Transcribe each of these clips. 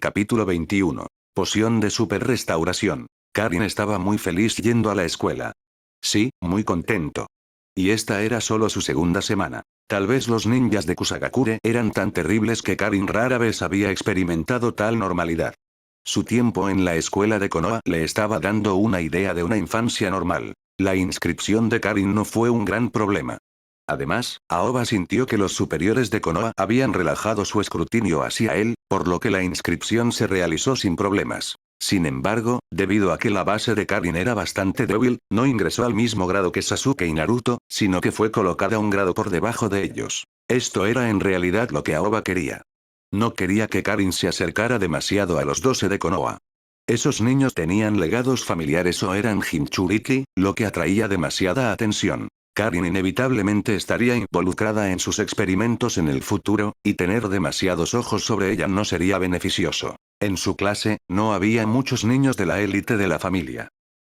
Capítulo 21. Poción de super restauración. Karin estaba muy feliz yendo a la escuela. Sí, muy contento. Y esta era solo su segunda semana. Tal vez los ninjas de Kusagakure eran tan terribles que Karin rara vez había experimentado tal normalidad. Su tiempo en la escuela de Konoha le estaba dando una idea de una infancia normal. La inscripción de Karin no fue un gran problema. Además, Aoba sintió que los superiores de Konoha habían relajado su escrutinio hacia él, por lo que la inscripción se realizó sin problemas. Sin embargo, debido a que la base de Karin era bastante débil, no ingresó al mismo grado que Sasuke y Naruto, sino que fue colocada un grado por debajo de ellos. Esto era en realidad lo que Aoba quería. No quería que Karin se acercara demasiado a los 12 de Konoha. Esos niños tenían legados familiares o eran Jinchuriki, lo que atraía demasiada atención. Karin inevitablemente estaría involucrada en sus experimentos en el futuro, y tener demasiados ojos sobre ella no sería beneficioso. En su clase, no había muchos niños de la élite de la familia.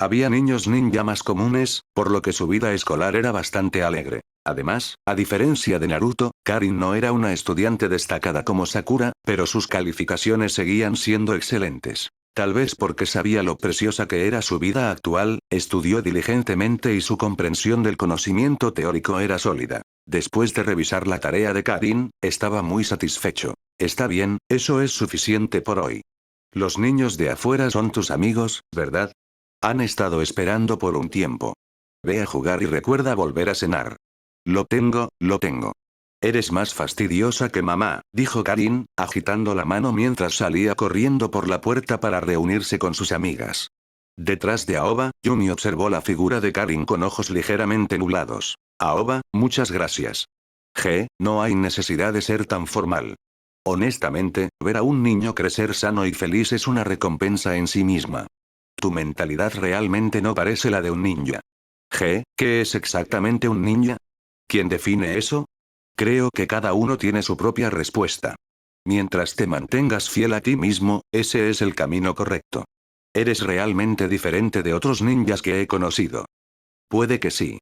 Había niños ninja más comunes, por lo que su vida escolar era bastante alegre. Además, a diferencia de Naruto, Karin no era una estudiante destacada como Sakura, pero sus calificaciones seguían siendo excelentes. Tal vez porque sabía lo preciosa que era su vida actual, estudió diligentemente y su comprensión del conocimiento teórico era sólida. Después de revisar la tarea de Karin, estaba muy satisfecho. Está bien, eso es suficiente por hoy. Los niños de afuera son tus amigos, ¿verdad? Han estado esperando por un tiempo. Ve a jugar y recuerda volver a cenar. Lo tengo, lo tengo. Eres más fastidiosa que mamá, dijo Karin, agitando la mano mientras salía corriendo por la puerta para reunirse con sus amigas. Detrás de Aoba, Yumi observó la figura de Karin con ojos ligeramente nublados. Aoba, muchas gracias. No hay necesidad de ser tan formal. Honestamente, ver a un niño crecer sano y feliz es una recompensa en sí misma. Tu mentalidad realmente no parece la de un ninja. ¿Qué es exactamente un ninja? ¿Quién define eso? Creo que cada uno tiene su propia respuesta. Mientras te mantengas fiel a ti mismo, ese es el camino correcto. ¿Eres realmente diferente de otros ninjas que he conocido? Puede que sí.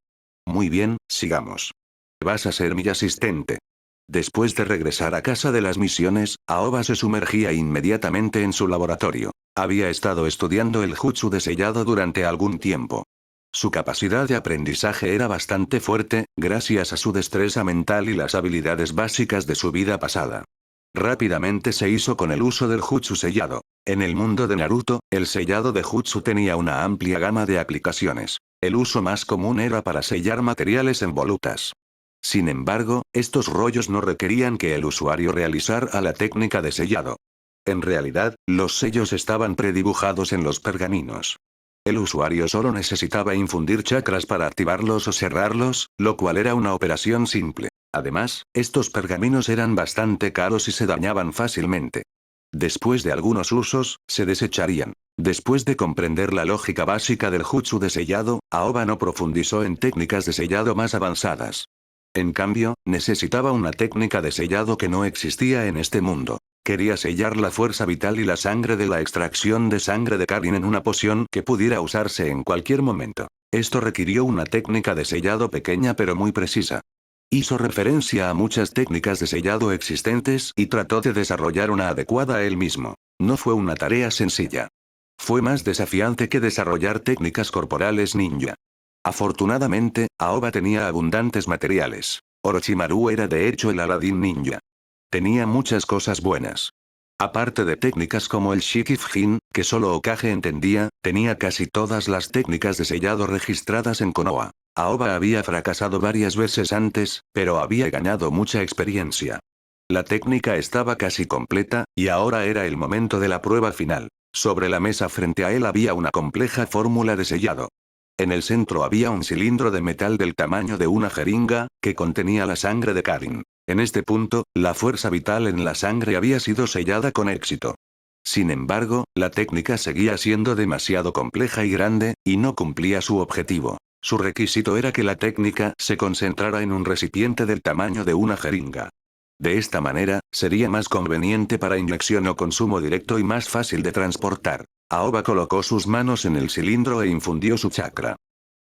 Muy bien, sigamos. Vas a ser mi asistente. Después de regresar a casa de las misiones, Aoba se sumergía inmediatamente en su laboratorio. Había estado estudiando el jutsu de sellado durante algún tiempo. Su capacidad de aprendizaje era bastante fuerte, gracias a su destreza mental y las habilidades básicas de su vida pasada. Rápidamente se hizo con el uso del jutsu sellado. En el mundo de Naruto, el sellado de jutsu tenía una amplia gama de aplicaciones. El uso más común era para sellar materiales en volutas. Sin embargo, estos rollos no requerían que el usuario realizara la técnica de sellado. En realidad, los sellos estaban predibujados en los pergaminos. El usuario solo necesitaba infundir chakras para activarlos o cerrarlos, lo cual era una operación simple. Además, estos pergaminos eran bastante caros y se dañaban fácilmente. Después de algunos usos, se desecharían. Después de comprender la lógica básica del jutsu de sellado, Aoba no profundizó en técnicas de sellado más avanzadas. En cambio, necesitaba una técnica de sellado que no existía en este mundo. Quería sellar la fuerza vital y la sangre de la extracción de sangre de Karin en una poción que pudiera usarse en cualquier momento. Esto requirió una técnica de sellado pequeña pero muy precisa. Hizo referencia a muchas técnicas de sellado existentes y trató de desarrollar una adecuada él mismo. No fue una tarea sencilla. Fue más desafiante que desarrollar técnicas corporales ninja. Afortunadamente, Aoba tenía abundantes materiales. Orochimaru era de hecho el Aladín ninja. Tenía muchas cosas buenas. Aparte de técnicas como el Shikifujin, que solo Hokage entendía, tenía casi todas las técnicas de sellado registradas en Konoha. Aoba había fracasado varias veces antes, pero había ganado mucha experiencia. La técnica estaba casi completa, y ahora era el momento de la prueba final. Sobre la mesa frente a él había una compleja fórmula de sellado. En el centro había un cilindro de metal del tamaño de una jeringa, que contenía la sangre de Karin. En este punto, la fuerza vital en la sangre había sido sellada con éxito. Sin embargo, la técnica seguía siendo demasiado compleja y grande, y no cumplía su objetivo. Su requisito era que la técnica se concentrara en un recipiente del tamaño de una jeringa. De esta manera, sería más conveniente para inyección o consumo directo y más fácil de transportar. Aoba colocó sus manos en el cilindro e infundió su chakra.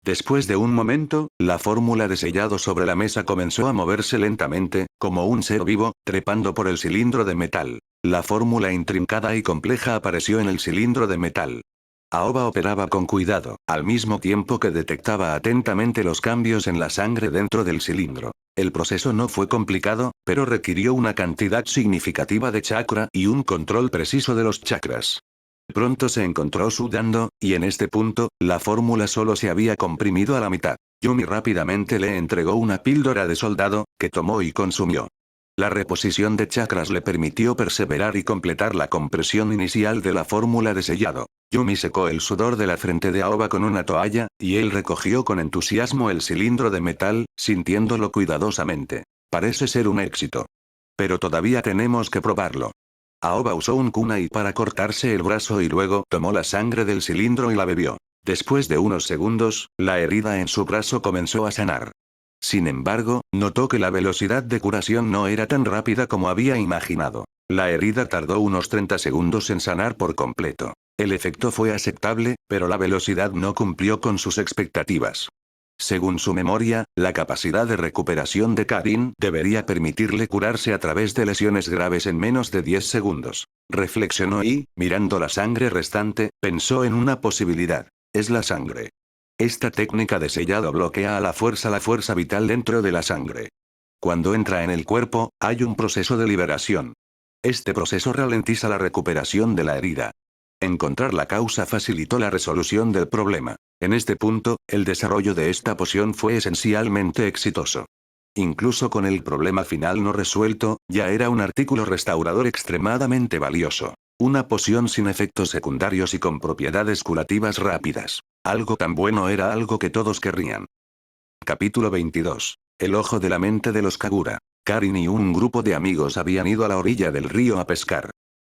Después de un momento, la fórmula de sellado sobre la mesa comenzó a moverse lentamente, como un ser vivo, trepando por el cilindro de metal. La fórmula intrincada y compleja apareció en el cilindro de metal. Aoba operaba con cuidado, al mismo tiempo que detectaba atentamente los cambios en la sangre dentro del cilindro. El proceso no fue complicado, pero requirió una cantidad significativa de chakra y un control preciso de los chakras. Pronto se encontró sudando, y en este punto, la fórmula solo se había comprimido a la mitad. Yumi rápidamente le entregó una píldora de soldado, que tomó y consumió. La reposición de chakras le permitió perseverar y completar la compresión inicial de la fórmula de sellado. Yumi secó el sudor de la frente de Aoba con una toalla, y él recogió con entusiasmo el cilindro de metal, sintiéndolo cuidadosamente. Parece ser un éxito. Pero todavía tenemos que probarlo. Aoba usó un kunai para cortarse el brazo y luego tomó la sangre del cilindro y la bebió. Después de unos segundos, la herida en su brazo comenzó a sanar. Sin embargo, notó que la velocidad de curación no era tan rápida como había imaginado. La herida tardó unos 30 segundos en sanar por completo. El efecto fue aceptable, pero la velocidad no cumplió con sus expectativas. Según su memoria, la capacidad de recuperación de Karin debería permitirle curarse a través de lesiones graves en menos de 10 segundos. Reflexionó y, mirando la sangre restante, pensó en una posibilidad. Es la sangre. Esta técnica de sellado bloquea a la fuerza vital dentro de la sangre. Cuando entra en el cuerpo, hay un proceso de liberación. Este proceso ralentiza la recuperación de la herida. Encontrar la causa facilitó la resolución del problema. En este punto, el desarrollo de esta poción fue esencialmente exitoso. Incluso con el problema final no resuelto, ya era un artículo restaurador extremadamente valioso. Una poción sin efectos secundarios y con propiedades curativas rápidas. Algo tan bueno era algo que todos querrían. Capítulo 22. El ojo de la mente de los Kagura. Karin y un grupo de amigos habían ido a la orilla del río a pescar.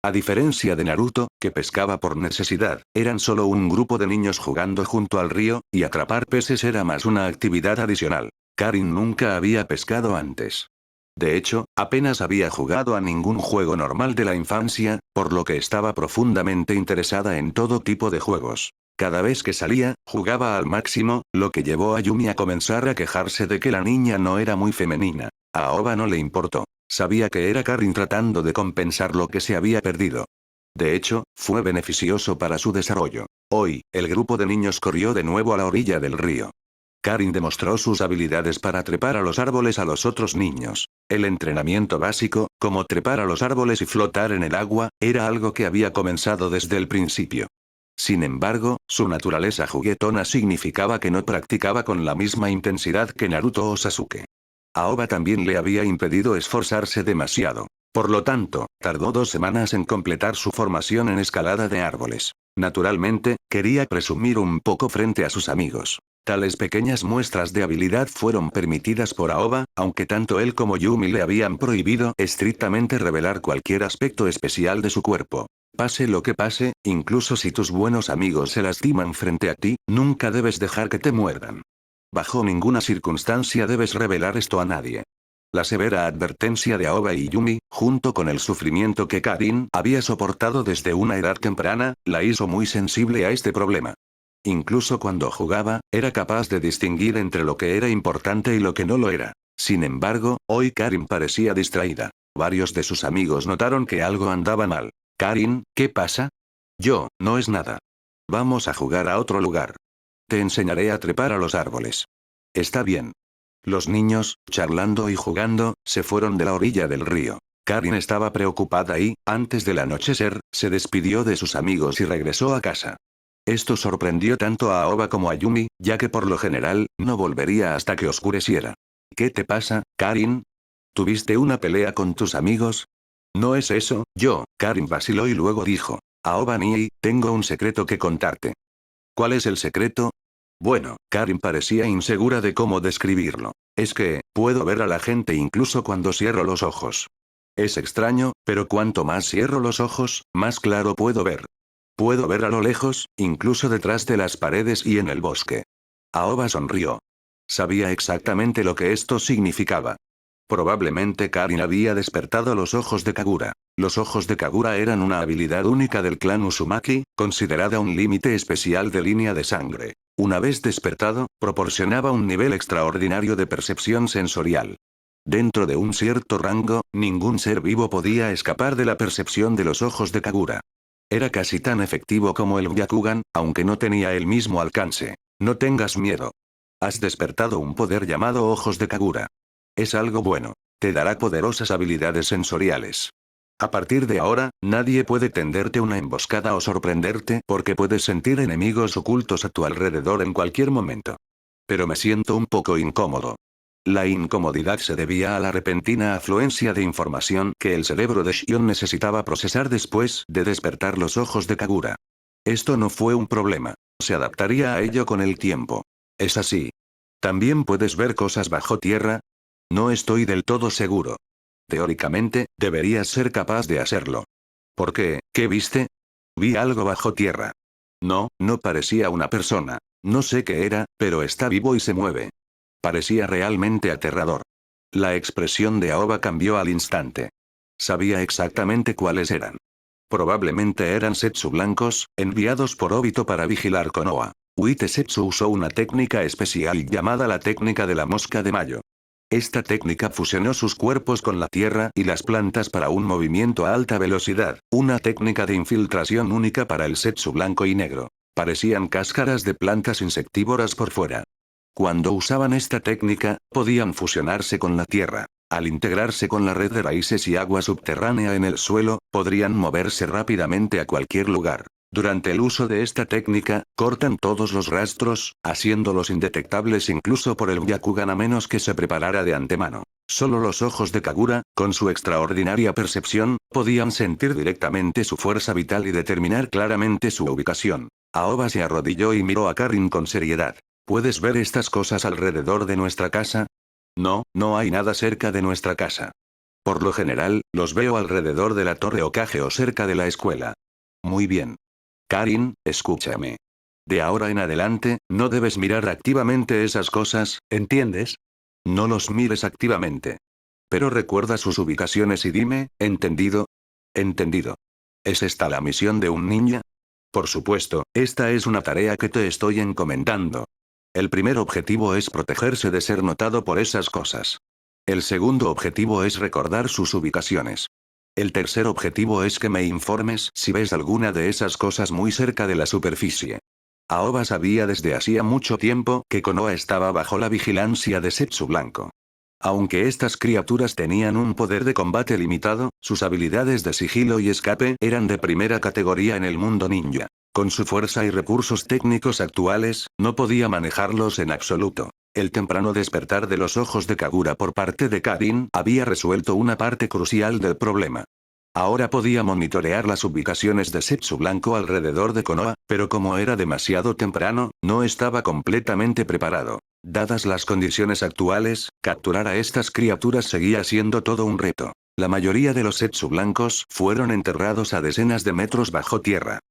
A diferencia de Naruto, que pescaba por necesidad, eran solo un grupo de niños jugando junto al río, y atrapar peces era más una actividad adicional. Karin nunca había pescado antes. De hecho, apenas había jugado a ningún juego normal de la infancia, por lo que estaba profundamente interesada en todo tipo de juegos. Cada vez que salía, jugaba al máximo, lo que llevó a Yumi a comenzar a quejarse de que la niña no era muy femenina. A Aoba no le importó. Sabía que era Karin tratando de compensar lo que se había perdido. De hecho, fue beneficioso para su desarrollo. Hoy, el grupo de niños corrió de nuevo a la orilla del río. Karin demostró sus habilidades para trepar a los árboles a los otros niños. El entrenamiento básico, como trepar a los árboles y flotar en el agua, era algo que había comenzado desde el principio. Sin embargo, su naturaleza juguetona significaba que no practicaba con la misma intensidad que Naruto o Sasuke. Aoba también le había impedido esforzarse demasiado. Por lo tanto, tardó 2 semanas en completar su formación en escalada de árboles. Naturalmente, quería presumir un poco frente a sus amigos. Tales pequeñas muestras de habilidad fueron permitidas por Aoba, aunque tanto él como Yumi le habían prohibido estrictamente revelar cualquier aspecto especial de su cuerpo. Pase lo que pase, incluso si tus buenos amigos se lastiman frente a ti, nunca debes dejar que te muerdan. Bajo ninguna circunstancia debes revelar esto a nadie. La severa advertencia de Aoba y Yumi, junto con el sufrimiento que Karin había soportado desde una edad temprana, la hizo muy sensible a este problema. Incluso cuando jugaba, era capaz de distinguir entre lo que era importante y lo que no lo era. Sin embargo, hoy Karin parecía distraída. Varios de sus amigos notaron que algo andaba mal. Karin, ¿qué pasa? No es nada. Vamos a jugar a otro lugar. Te enseñaré a trepar a los árboles. Está bien. Los niños, charlando y jugando, se fueron de la orilla del río. Karin estaba preocupada y, antes del anochecer, se despidió de sus amigos y regresó a casa. Esto sorprendió tanto a Aoba como a Yumi, ya que por lo general, no volvería hasta que oscureciera. ¿Qué te pasa, Karin? ¿Tuviste una pelea con tus amigos? No es eso, Karin vaciló y luego dijo. Aoba Nii, tengo un secreto que contarte. ¿Cuál es el secreto? Bueno, Karin parecía insegura de cómo describirlo. Es que, puedo ver a la gente incluso cuando cierro los ojos. Es extraño, pero cuanto más cierro los ojos, más claro puedo ver. Puedo ver a lo lejos, incluso detrás de las paredes y en el bosque. Aoba sonrió. Sabía exactamente lo que esto significaba. Probablemente Karin había despertado los ojos de Kagura. Los ojos de Kagura eran una habilidad única del clan Uzumaki, considerada un límite especial de línea de sangre. Una vez despertado, proporcionaba un nivel extraordinario de percepción sensorial. Dentro de un cierto rango, ningún ser vivo podía escapar de la percepción de los ojos de Kagura. Era casi tan efectivo como el Byakugan, aunque no tenía el mismo alcance. No tengas miedo. Has despertado un poder llamado Ojos de Kagura. Es algo bueno. Te dará poderosas habilidades sensoriales. A partir de ahora, nadie puede tenderte una emboscada o sorprenderte porque puedes sentir enemigos ocultos a tu alrededor en cualquier momento. Pero me siento un poco incómodo. La incomodidad se debía a la repentina afluencia de información que el cerebro de Shion necesitaba procesar después de despertar los ojos de Kagura. Esto no fue un problema. Se adaptaría a ello con el tiempo. Es así. ¿También puedes ver cosas bajo tierra? No estoy del todo seguro. Teóricamente, deberías ser capaz de hacerlo. ¿Por qué? ¿Qué viste? Vi algo bajo tierra. No, no parecía una persona. No sé qué era, pero está vivo y se mueve. Parecía realmente aterrador. La expresión de Aoba cambió al instante. Sabía exactamente cuáles eran. Probablemente eran Setsu blancos, enviados por Obito para vigilar Konoha. Uite-setsu usó una técnica especial llamada la técnica de la mosca de mayo. Esta técnica fusionó sus cuerpos con la tierra y las plantas para un movimiento a alta velocidad, una técnica de infiltración única para el Setsu blanco y negro. Parecían cáscaras de plantas insectívoras por fuera. Cuando usaban esta técnica, podían fusionarse con la tierra. Al integrarse con la red de raíces y agua subterránea en el suelo, podrían moverse rápidamente a cualquier lugar. Durante el uso de esta técnica, cortan todos los rastros, haciéndolos indetectables incluso por el Byakugan a menos que se preparara de antemano. Solo los ojos de Kagura, con su extraordinaria percepción, podían sentir directamente su fuerza vital y determinar claramente su ubicación. Aoba se arrodilló y miró a Karin con seriedad. ¿Puedes ver estas cosas alrededor de nuestra casa? No, no hay nada cerca de nuestra casa. Por lo general, los veo alrededor de la torre Hokage o cerca de la escuela. Muy bien. Karin, escúchame. De ahora en adelante, no debes mirar activamente esas cosas, ¿entiendes? No los mires activamente. Pero recuerda sus ubicaciones y dime, ¿entendido? Entendido. ¿Es esta la misión de un ninja? Por supuesto, esta es una tarea que te estoy encomendando. El primer objetivo es protegerse de ser notado por esas cosas. El segundo objetivo es recordar sus ubicaciones. El tercer objetivo es que me informes si ves alguna de esas cosas muy cerca de la superficie. Aoba sabía desde hacía mucho tiempo que Konoha estaba bajo la vigilancia de Setsu Blanco. Aunque estas criaturas tenían un poder de combate limitado, sus habilidades de sigilo y escape eran de primera categoría en el mundo ninja. Con su fuerza y recursos técnicos actuales, no podía manejarlos en absoluto. El temprano despertar de los ojos de Kagura por parte de Karin había resuelto una parte crucial del problema. Ahora podía monitorear las ubicaciones de Setsu Blanco alrededor de Konoha, pero como era demasiado temprano, no estaba completamente preparado. Dadas las condiciones actuales, capturar a estas criaturas seguía siendo todo un reto. La mayoría de los Setsu blancos fueron enterrados a decenas de metros bajo tierra.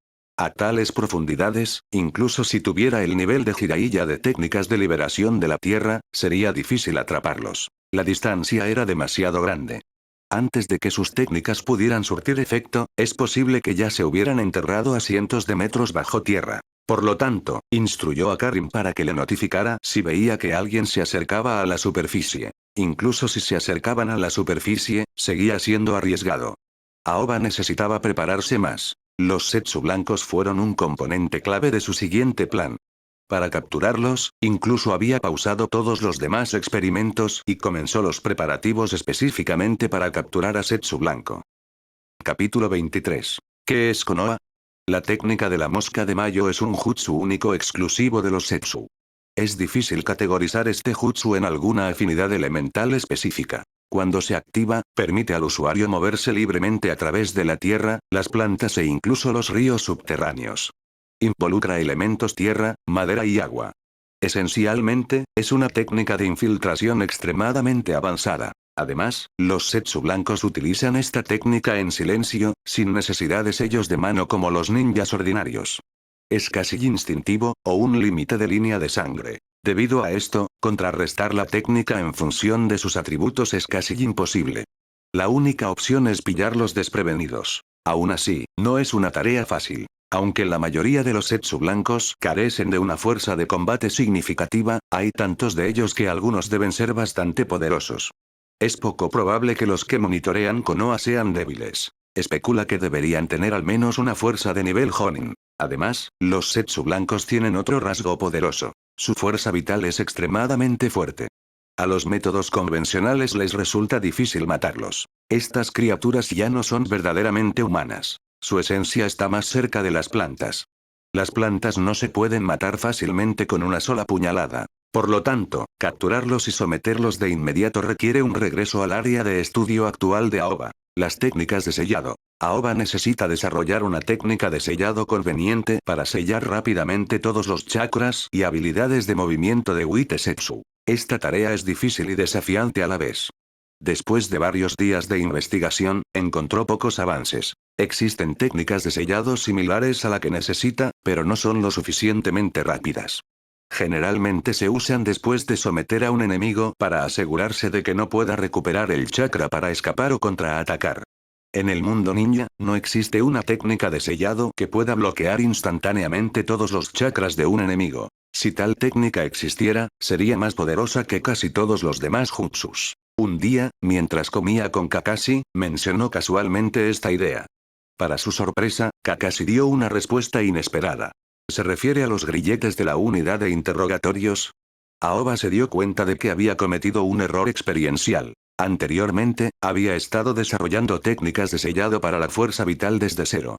A tales profundidades, incluso si tuviera el nivel de Jiraiya de técnicas de liberación de la tierra, sería difícil atraparlos. La distancia era demasiado grande. Antes de que sus técnicas pudieran surtir efecto, es posible que ya se hubieran enterrado a cientos de metros bajo tierra. Por lo tanto, instruyó a Karin para que le notificara si veía que alguien se acercaba a la superficie. Incluso si se acercaban a la superficie, seguía siendo arriesgado. Aoba necesitaba prepararse más. Los Setsu blancos fueron un componente clave de su siguiente plan. Para capturarlos, incluso había pausado todos los demás experimentos y comenzó los preparativos específicamente para capturar a Setsu Blanco. Capítulo 23. ¿Qué es Konoha? La técnica de la mosca de mayo es un jutsu único exclusivo de los Setsu. Es difícil categorizar este jutsu en alguna afinidad elemental específica. Cuando se activa, permite al usuario moverse libremente a través de la tierra, las plantas e incluso los ríos subterráneos. Involucra elementos tierra, madera y agua. Esencialmente, es una técnica de infiltración extremadamente avanzada. Además, los Setsu blancos utilizan esta técnica en silencio, sin necesidad de sellos de mano como los ninjas ordinarios. Es casi instintivo, o un límite de línea de sangre. Debido a esto, contrarrestar la técnica en función de sus atributos es casi imposible. La única opción es pillarlos desprevenidos. Aún así, no es una tarea fácil. Aunque la mayoría de los Zetsu blancos carecen de una fuerza de combate significativa, hay tantos de ellos que algunos deben ser bastante poderosos. Es poco probable que los que monitorean Konoha sean débiles. Especula que deberían tener al menos una fuerza de nivel Jonin. Además, los Zetsu blancos tienen otro rasgo poderoso. Su fuerza vital es extremadamente fuerte. A los métodos convencionales les resulta difícil matarlos. Estas criaturas ya no son verdaderamente humanas. Su esencia está más cerca de las plantas. Las plantas no se pueden matar fácilmente con una sola puñalada. Por lo tanto, capturarlos y someterlos de inmediato requiere un regreso al área de estudio actual de Aoba. Las técnicas de sellado. Aoba necesita desarrollar una técnica de sellado conveniente para sellar rápidamente todos los chakras y habilidades de movimiento de Witesetsu. Esta tarea es difícil y desafiante a la vez. Después de varios días de investigación, encontró pocos avances. Existen técnicas de sellado similares a la que necesita, pero no son lo suficientemente rápidas. Generalmente se usan después de someter a un enemigo para asegurarse de que no pueda recuperar el chakra para escapar o contraatacar. En el mundo ninja, no existe una técnica de sellado que pueda bloquear instantáneamente todos los chakras de un enemigo. Si tal técnica existiera, sería más poderosa que casi todos los demás jutsus. Un día, mientras comía con Kakashi, mencionó casualmente esta idea. Para su sorpresa, Kakashi dio una respuesta inesperada. ¿Se refiere a los grilletes de la unidad de interrogatorios? Aoba se dio cuenta de que había cometido un error experiencial. Anteriormente, había estado desarrollando técnicas de sellado para la fuerza vital desde cero.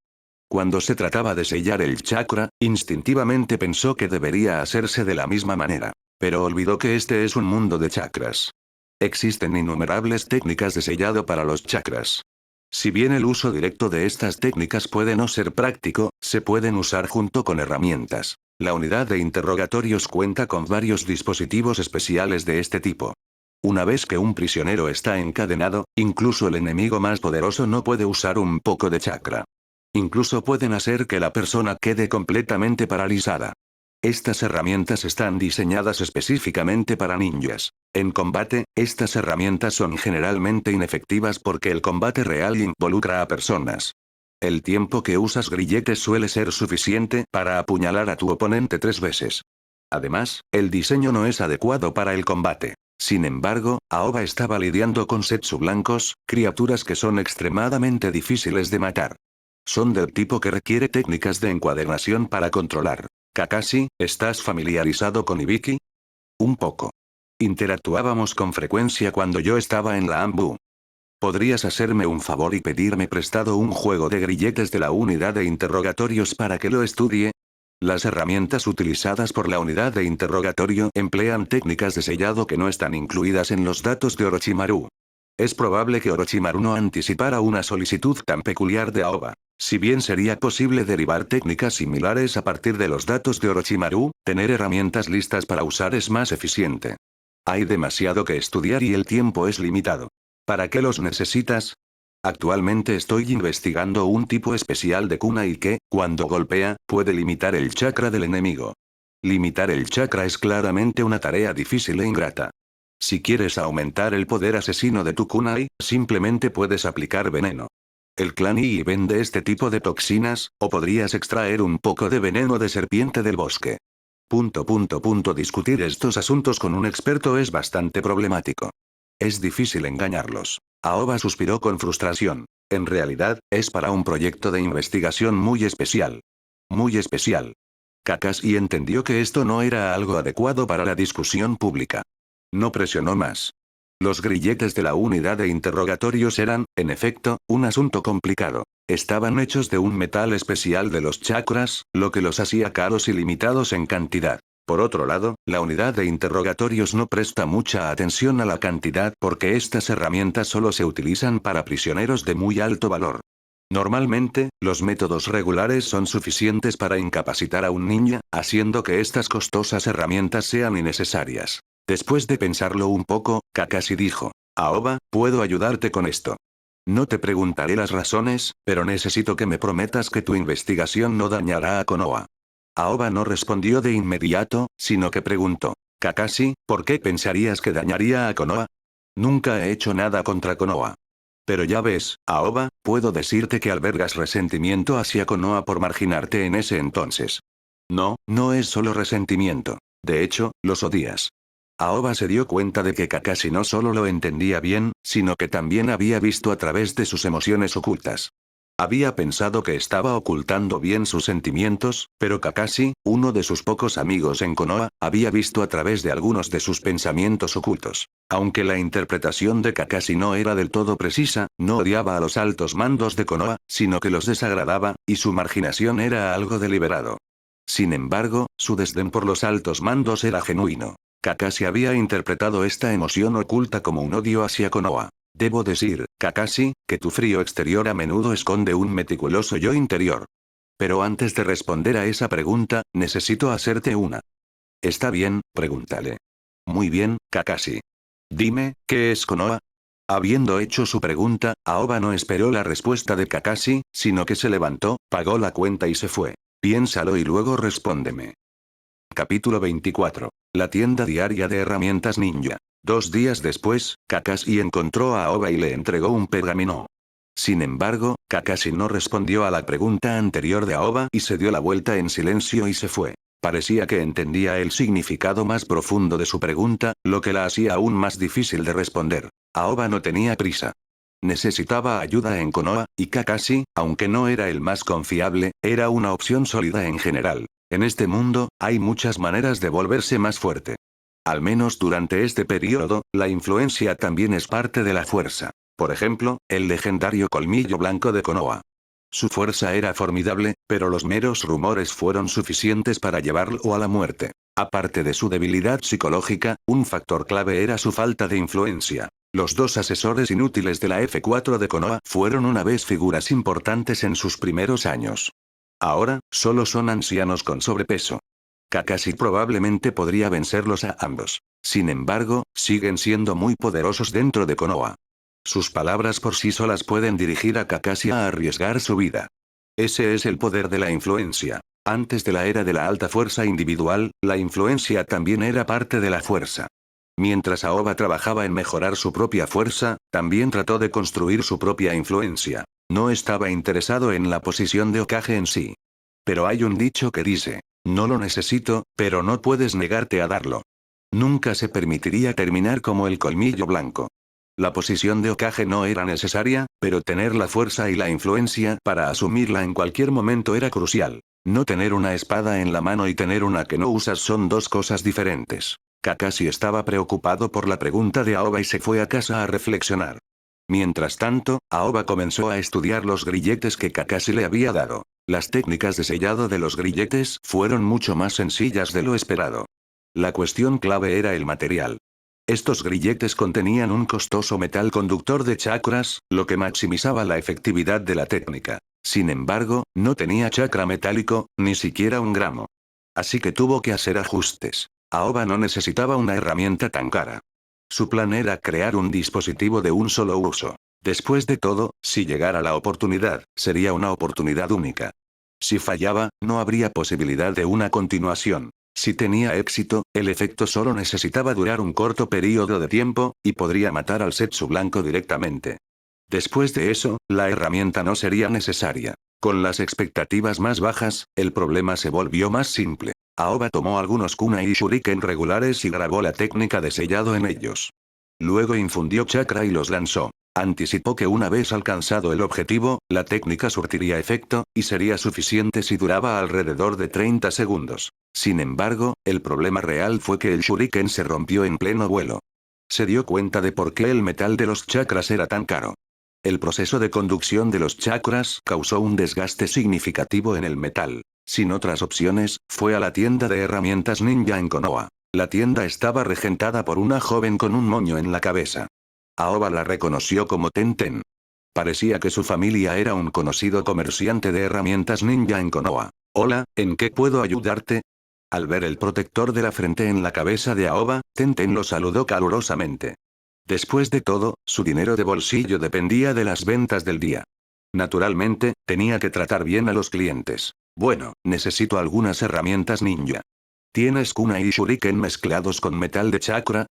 Cuando se trataba de sellar el chakra, instintivamente pensó que debería hacerse de la misma manera. Pero olvidó que este es un mundo de chakras. Existen innumerables técnicas de sellado para los chakras. Si bien el uso directo de estas técnicas puede no ser práctico, se pueden usar junto con herramientas. La unidad de interrogatorios cuenta con varios dispositivos especiales de este tipo. Una vez que un prisionero está encadenado, incluso el enemigo más poderoso no puede usar un poco de chakra. Incluso pueden hacer que la persona quede completamente paralizada. Estas herramientas están diseñadas específicamente para ninjas. En combate, estas herramientas son generalmente inefectivas porque el combate real involucra a personas. El tiempo que usas grilletes suele ser suficiente para apuñalar a tu oponente 3 veces. Además, el diseño no es adecuado para el combate. Sin embargo, Aoba estaba lidiando con Zetsu blancos, criaturas que son extremadamente difíciles de matar. Son del tipo que requiere técnicas de encuadernación para controlar. Kakashi, ¿estás familiarizado con Ibiki? Un poco. Interactuábamos con frecuencia cuando yo estaba en la AMBU. ¿Podrías hacerme un favor y pedirme prestado un juego de grilletes de la unidad de interrogatorios para que lo estudie? Las herramientas utilizadas por la unidad de interrogatorio emplean técnicas de sellado que no están incluidas en los datos de Orochimaru. Es probable que Orochimaru no anticipara una solicitud tan peculiar de Aoba. Si bien sería posible derivar técnicas similares a partir de los datos de Orochimaru, tener herramientas listas para usar es más eficiente. Hay demasiado que estudiar y el tiempo es limitado. ¿Para qué los necesitas? Actualmente estoy investigando un tipo especial de kunai que, cuando golpea, puede limitar el chakra del enemigo. Limitar el chakra es claramente una tarea difícil e ingrata. Si quieres aumentar el poder asesino de tu kunai, simplemente puedes aplicar veneno. El clan Ii vende este tipo de toxinas, o podrías extraer un poco de veneno de serpiente del bosque. Discutir estos asuntos con un experto es bastante problemático. Es difícil engañarlos. Aoba suspiró con frustración. En realidad, es para un proyecto de investigación muy especial. Muy especial. Kakashi entendió que esto no era algo adecuado para la discusión pública. No presionó más. Los grilletes de la unidad de interrogatorios eran, en efecto, un asunto complicado. Estaban hechos de un metal especial de los chakras, lo que los hacía caros y limitados en cantidad. Por otro lado, la unidad de interrogatorios no presta mucha atención a la cantidad porque estas herramientas solo se utilizan para prisioneros de muy alto valor. Normalmente, los métodos regulares son suficientes para incapacitar a un ninja, haciendo que estas costosas herramientas sean innecesarias. Después de pensarlo un poco, Kakashi dijo: Aoba, puedo ayudarte con esto. No te preguntaré las razones, pero necesito que me prometas que tu investigación no dañará a Konoha. Aoba no respondió de inmediato, sino que preguntó: Kakashi, ¿por qué pensarías que dañaría a Konoha? Nunca he hecho nada contra Konoha. Pero ya ves, Aoba, puedo decirte que albergas resentimiento hacia Konoha por marginarte en ese entonces. No, no es solo resentimiento. De hecho, los odias. Aoba se dio cuenta de que Kakashi no solo lo entendía bien, sino que también había visto a través de sus emociones ocultas. Había pensado que estaba ocultando bien sus sentimientos, pero Kakashi, uno de sus pocos amigos en Konoha, había visto a través de algunos de sus pensamientos ocultos. Aunque la interpretación de Kakashi no era del todo precisa, no odiaba a los altos mandos de Konoha, sino que los desagradaba, y su marginación era algo deliberado. Sin embargo, su desdén por los altos mandos era genuino. Kakashi había interpretado esta emoción oculta como un odio hacia Konoha. Debo decir, Kakashi, que tu frío exterior a menudo esconde un meticuloso yo interior. Pero antes de responder a esa pregunta, necesito hacerte una. ¿Está bien? Pregúntale. Muy bien, Kakashi. Dime, ¿qué es Konoha? Habiendo hecho su pregunta, Aoba no esperó la respuesta de Kakashi, sino que se levantó, pagó la cuenta y se fue. Piénsalo y luego respóndeme. Capítulo 24. La tienda diaria de herramientas ninja. 2 días después, Kakashi encontró a Aoba y le entregó un pergamino. Sin embargo, Kakashi no respondió a la pregunta anterior de Aoba y se dio la vuelta en silencio y se fue. Parecía que entendía el significado más profundo de su pregunta, lo que la hacía aún más difícil de responder. Aoba no tenía prisa. Necesitaba ayuda en Konoha, y Kakashi, aunque no era el más confiable, era una opción sólida en general. En este mundo, hay muchas maneras de volverse más fuerte. Al menos durante este periodo, la influencia también es parte de la fuerza. Por ejemplo, el legendario colmillo blanco de Konoha. Su fuerza era formidable, pero los meros rumores fueron suficientes para llevarlo a la muerte. Aparte de su debilidad psicológica, un factor clave era su falta de influencia. Los dos asesores inútiles de la F4 de Konoha fueron una vez figuras importantes en sus primeros años. Ahora, solo son ancianos con sobrepeso. Kakashi probablemente podría vencerlos a ambos. Sin embargo, siguen siendo muy poderosos dentro de Konoha. Sus palabras por sí solas pueden dirigir a Kakashi a arriesgar su vida. Ese es el poder de la influencia. Antes de la era de la alta fuerza individual, la influencia también era parte de la fuerza. Mientras Aoba trabajaba en mejorar su propia fuerza, también trató de construir su propia influencia. No estaba interesado en la posición de Hokage en sí. Pero hay un dicho que dice, no lo necesito, pero no puedes negarte a darlo. Nunca se permitiría terminar como el colmillo blanco. La posición de Hokage no era necesaria, pero tener la fuerza y la influencia para asumirla en cualquier momento era crucial. No tener una espada en la mano y tener una que no usas son dos cosas diferentes. Kakashi estaba preocupado por la pregunta de Aoba y se fue a casa a reflexionar. Mientras tanto, Aoba comenzó a estudiar los grilletes que Kakashi le había dado. Las técnicas de sellado de los grilletes fueron mucho más sencillas de lo esperado. La cuestión clave era el material. Estos grilletes contenían un costoso metal conductor de chakras, lo que maximizaba la efectividad de la técnica. Sin embargo, no tenía chakra metálico, ni siquiera un gramo. Así que tuvo que hacer ajustes. Aoba no necesitaba una herramienta tan cara. Su plan era crear un dispositivo de un solo uso. Después de todo, si llegara la oportunidad, sería una oportunidad única. Si fallaba, no habría posibilidad de una continuación. Si tenía éxito, el efecto solo necesitaba durar un corto periodo de tiempo, y podría matar al Zetsu blanco directamente. Después de eso, la herramienta no sería necesaria. Con las expectativas más bajas, el problema se volvió más simple. Aoba tomó algunos kunai y shuriken regulares y grabó la técnica de sellado en ellos. Luego infundió chakra y los lanzó. Anticipó que una vez alcanzado el objetivo, la técnica surtiría efecto, y sería suficiente si duraba alrededor de 30 segundos. Sin embargo, el problema real fue que el shuriken se rompió en pleno vuelo. Se dio cuenta de por qué el metal de los chakras era tan caro. El proceso de conducción de los chakras causó un desgaste significativo en el metal. Sin otras opciones, fue a la tienda de herramientas ninja en Konoha. La tienda estaba regentada por una joven con un moño en la cabeza. Aoba la reconoció como Tenten. Parecía que su familia era un conocido comerciante de herramientas ninja en Konoha. Hola, ¿en qué puedo ayudarte? Al ver el protector de la frente en la cabeza de Aoba, Tenten lo saludó calurosamente. Después de todo, su dinero de bolsillo dependía de las ventas del día. Naturalmente, tenía que tratar bien a los clientes. Bueno, necesito algunas herramientas ninja. ¿Tienes kunai y shuriken mezclados con metal de chakra?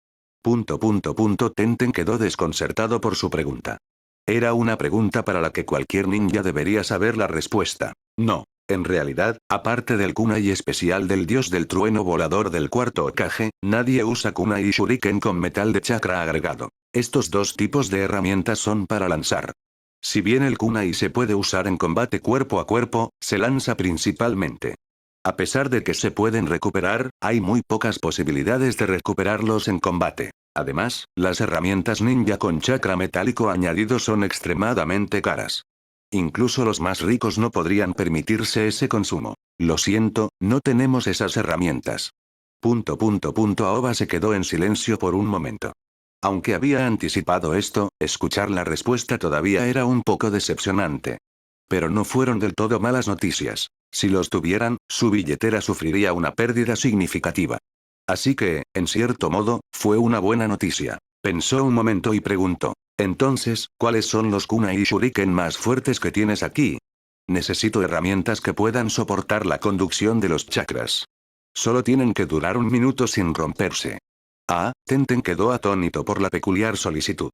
Tenten quedó desconcertado por su pregunta. Era una pregunta para la que cualquier ninja debería saber la respuesta. No. En realidad, aparte del kunai especial del dios del trueno volador del cuarto Hokage, nadie usa kunai shuriken con metal de chakra agregado. Estos dos tipos de herramientas son para lanzar. Si bien el kunai se puede usar en combate cuerpo a cuerpo, se lanza principalmente. A pesar de que se pueden recuperar, hay muy pocas posibilidades de recuperarlos en combate. Además, las herramientas ninja con chakra metálico añadido son extremadamente caras. Incluso los más ricos no podrían permitirse ese consumo. Lo siento, no tenemos esas herramientas. Aoba se quedó en silencio por un momento. Aunque había anticipado esto, escuchar la respuesta todavía era un poco decepcionante. Pero no fueron del todo malas noticias. Si los tuvieran, su billetera sufriría una pérdida significativa. Así que, en cierto modo, fue una buena noticia. Pensó un momento y preguntó. Entonces, ¿cuáles son los kunai shuriken más fuertes que tienes aquí? Necesito herramientas que puedan soportar la conducción de los chakras. Solo tienen que durar un minuto sin romperse. Tenten quedó atónito por la peculiar solicitud.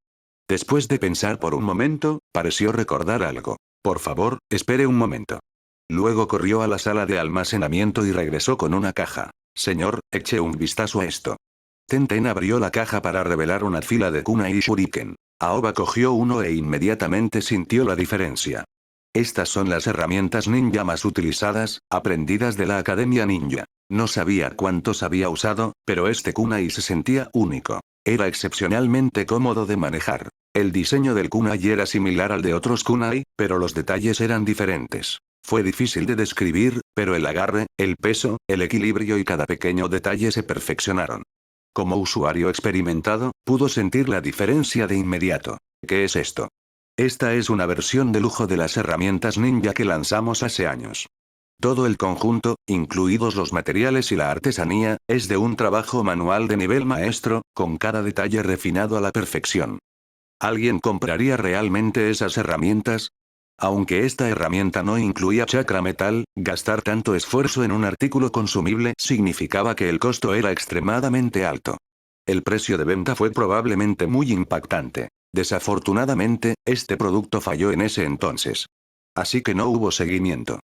Después de pensar por un momento, pareció recordar algo. Por favor, espere un momento. Luego corrió a la sala de almacenamiento y regresó con una caja. Señor, eche un vistazo a esto. Tenten abrió la caja para revelar una fila de kunai shuriken. Aoba cogió uno e inmediatamente sintió la diferencia. Estas son las herramientas ninja más utilizadas, aprendidas de la Academia Ninja. No sabía cuántos había usado, pero este kunai se sentía único. Era excepcionalmente cómodo de manejar. El diseño del kunai era similar al de otros kunai, pero los detalles eran diferentes. Fue difícil de describir, pero el agarre, el peso, el equilibrio y cada pequeño detalle se perfeccionaron. Como usuario experimentado, pudo sentir la diferencia de inmediato. ¿Qué es esto? Esta es una versión de lujo de las herramientas ninja que lanzamos hace años. Todo el conjunto, incluidos los materiales y la artesanía, es de un trabajo manual de nivel maestro, con cada detalle refinado a la perfección. ¿Alguien compraría realmente esas herramientas? Aunque esta herramienta no incluía chakra metal, gastar tanto esfuerzo en un artículo consumible significaba que el costo era extremadamente alto. El precio de venta fue probablemente muy impactante. Desafortunadamente, este producto falló en ese entonces. Así que no hubo seguimiento.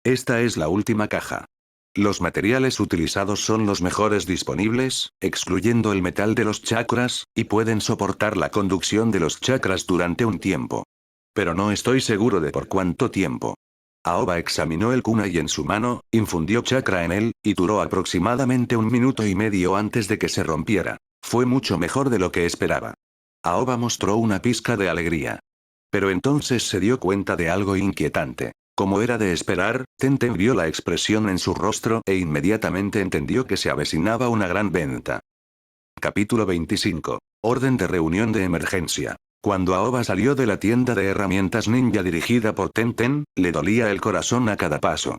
Esta es la última caja. Los materiales utilizados son los mejores disponibles, excluyendo el metal de los chakras, y pueden soportar la conducción de los chakras durante un tiempo. Pero no estoy seguro de por cuánto tiempo. Aoba examinó el kunai en su mano, infundió chakra en él, y duró aproximadamente 1,5 minutos antes de que se rompiera. Fue mucho mejor de lo que esperaba. Aoba mostró una pizca de alegría. Pero entonces se dio cuenta de algo inquietante. Como era de esperar, Tenten vio la expresión en su rostro e inmediatamente entendió que se avecinaba una gran venta. Capítulo 25. Orden de reunión de emergencia. Cuando Aoba salió de la tienda de herramientas ninja dirigida por Tenten, le dolía el corazón a cada paso.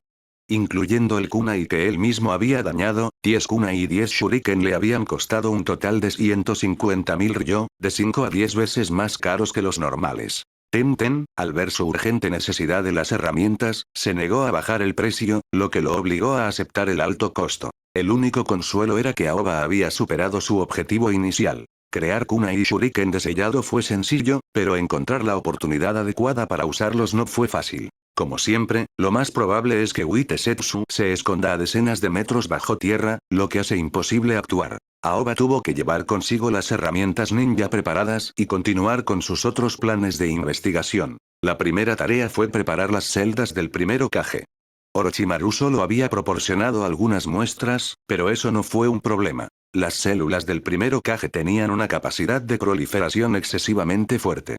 Incluyendo el kunai que él mismo había dañado, 10 kunai y 10 shuriken le habían costado un total de 150.000 ryo, de 5 a 10 veces más caros que los normales. Tenten, al ver su urgente necesidad de las herramientas, se negó a bajar el precio, lo que lo obligó a aceptar el alto costo. El único consuelo era que Aoba había superado su objetivo inicial. Crear kunai y shuriken de sellado fue sencillo, pero encontrar la oportunidad adecuada para usarlos no fue fácil. Como siempre, lo más probable es que Uitesetsu se esconda a decenas de metros bajo tierra, lo que hace imposible actuar. Aoba tuvo que llevar consigo las herramientas ninja preparadas y continuar con sus otros planes de investigación. La primera tarea fue preparar las celdas del primer Hokage. Orochimaru solo había proporcionado algunas muestras, pero eso no fue un problema. Las células del primer Hokage tenían una capacidad de proliferación excesivamente fuerte.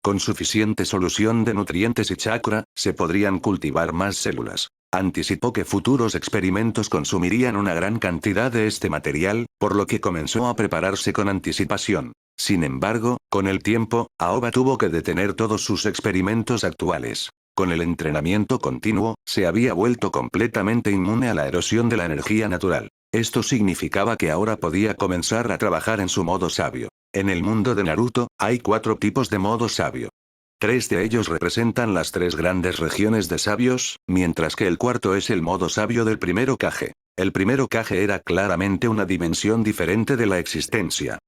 Con suficiente solución de nutrientes y chakra, se podrían cultivar más células. Anticipó que futuros experimentos consumirían una gran cantidad de este material, por lo que comenzó a prepararse con anticipación. Sin embargo, con el tiempo, Aoba tuvo que detener todos sus experimentos actuales. Con el entrenamiento continuo, se había vuelto completamente inmune a la erosión de la energía natural. Esto significaba que ahora podía comenzar a trabajar en su modo sabio. En el mundo de Naruto, hay 4 tipos de modo sabio. 3 de ellos representan las 3 grandes regiones de sabios, mientras que el cuarto es el modo sabio del primer Hokage. El primer Hokage era claramente una dimensión diferente de la existencia.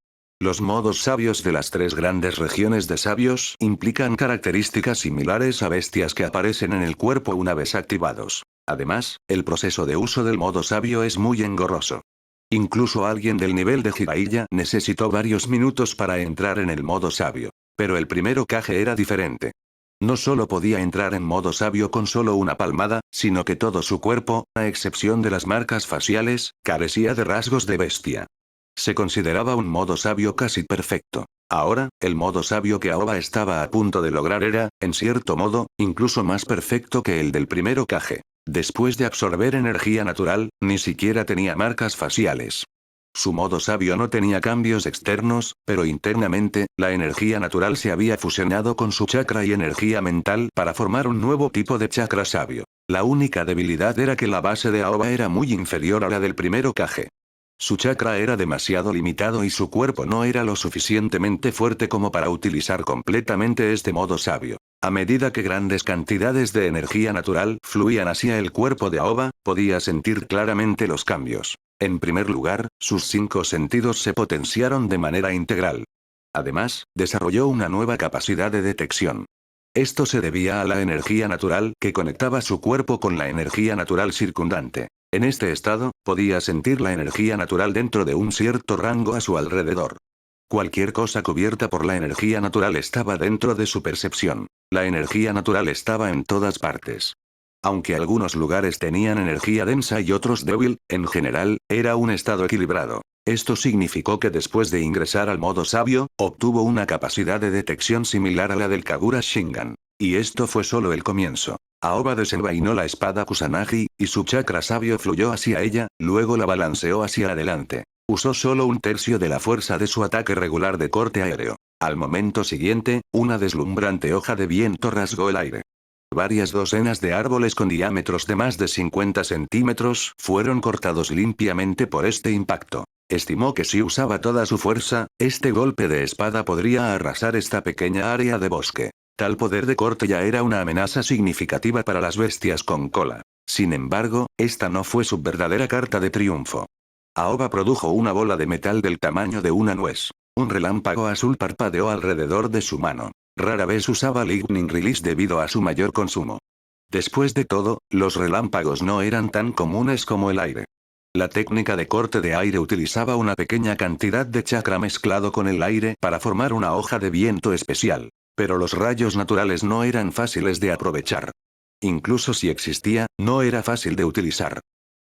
Los modos sabios de las tres grandes regiones de sabios implican características similares a bestias que aparecen en el cuerpo una vez activados. Además, el proceso de uso del modo sabio es muy engorroso. Incluso alguien del nivel de Jiraiya necesitó varios minutos para entrar en el modo sabio. Pero el primero Kage era diferente. No solo podía entrar en modo sabio con solo una palmada, sino que todo su cuerpo, a excepción de las marcas faciales, carecía de rasgos de bestia. Se consideraba un modo sabio casi perfecto. Ahora, el modo sabio que Aoba estaba a punto de lograr era, en cierto modo, incluso más perfecto que el del primero Kage. Después de absorber energía natural, ni siquiera tenía marcas faciales. Su modo sabio no tenía cambios externos, pero internamente, la energía natural se había fusionado con su chakra y energía mental para formar un nuevo tipo de chakra sabio. La única debilidad era que la base de Aoba era muy inferior a la del primero Kage. Su chakra era demasiado limitado y su cuerpo no era lo suficientemente fuerte como para utilizar completamente este modo sabio. A medida que grandes cantidades de energía natural fluían hacia el cuerpo de Aoba, podía sentir claramente los cambios. En primer lugar, sus 5 sentidos se potenciaron de manera integral. Además, desarrolló una nueva capacidad de detección. Esto se debía a la energía natural que conectaba su cuerpo con la energía natural circundante. En este estado, podía sentir la energía natural dentro de un cierto rango a su alrededor. Cualquier cosa cubierta por la energía natural estaba dentro de su percepción. La energía natural estaba en todas partes. Aunque algunos lugares tenían energía densa y otros débil, en general, era un estado equilibrado. Esto significó que después de ingresar al modo sabio, obtuvo una capacidad de detección similar a la del Kagura Shingan. Y esto fue solo el comienzo. Aoba desenvainó la espada Kusanagi, y su chakra sabio fluyó hacia ella, luego la balanceó hacia adelante. Usó solo un tercio de la fuerza de su ataque regular de corte aéreo. Al momento siguiente, una deslumbrante hoja de viento rasgó el aire. Varias docenas de árboles con diámetros de más de 50 centímetros fueron cortados limpiamente por este impacto. Estimó que si usaba toda su fuerza, este golpe de espada podría arrasar esta pequeña área de bosque. Tal poder de corte ya era una amenaza significativa para las bestias con cola. Sin embargo, esta no fue su verdadera carta de triunfo. Aoba produjo una bola de metal del tamaño de una nuez. Un relámpago azul parpadeó alrededor de su mano. Rara vez usaba Lightning Release debido a su mayor consumo. Después de todo, los relámpagos no eran tan comunes como el aire. La técnica de corte de aire utilizaba una pequeña cantidad de chakra mezclado con el aire para formar una hoja de viento especial. Pero los rayos naturales no eran fáciles de aprovechar. Incluso si existía, no era fácil de utilizar.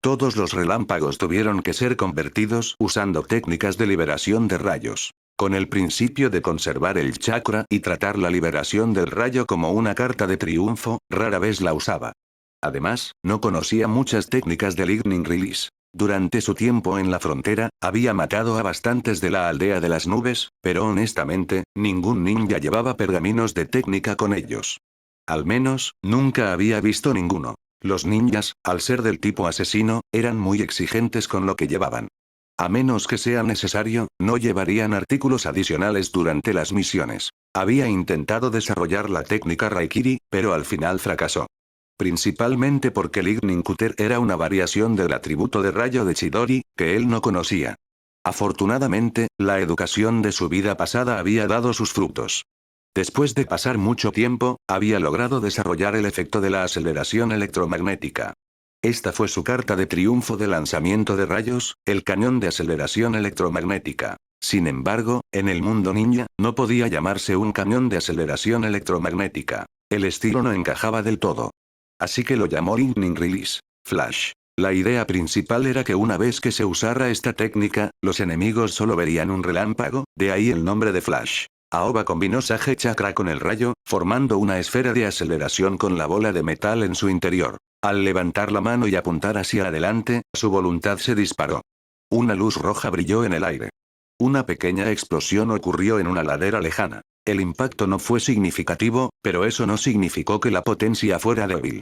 Todos los relámpagos tuvieron que ser convertidos usando técnicas de liberación de rayos. Con el principio de conservar el chakra y tratar la liberación del rayo como una carta de triunfo, rara vez la usaba. Además, no conocía muchas técnicas de Lightning Release. Durante su tiempo en la frontera, había matado a bastantes de la aldea de las nubes, pero honestamente, ningún ninja llevaba pergaminos de técnica con ellos. Al menos, nunca había visto ninguno. Los ninjas, al ser del tipo asesino, eran muy exigentes con lo que llevaban. A menos que sea necesario, no llevarían artículos adicionales durante las misiones. Había intentado desarrollar la técnica Raikiri, pero al final fracasó. Principalmente porque Lightning Cutter era una variación del atributo de rayo de Chidori, que él no conocía. Afortunadamente, la educación de su vida pasada había dado sus frutos. Después de pasar mucho tiempo, había logrado desarrollar el efecto de la aceleración electromagnética. Esta fue su carta de triunfo de lanzamiento de rayos, el cañón de aceleración electromagnética. Sin embargo, en el mundo ninja, no podía llamarse un cañón de aceleración electromagnética. El estilo no encajaba del todo. Así que lo llamó Lightning Release Flash. La idea principal era que una vez que se usara esta técnica, los enemigos solo verían un relámpago, de ahí el nombre de Flash. Aoba combinó Sage Chakra con el rayo, formando una esfera de aceleración con la bola de metal en su interior. Al levantar la mano y apuntar hacia adelante, su voluntad se disparó. Una luz roja brilló en el aire. Una pequeña explosión ocurrió en una ladera lejana. El impacto no fue significativo, pero eso no significó que la potencia fuera débil.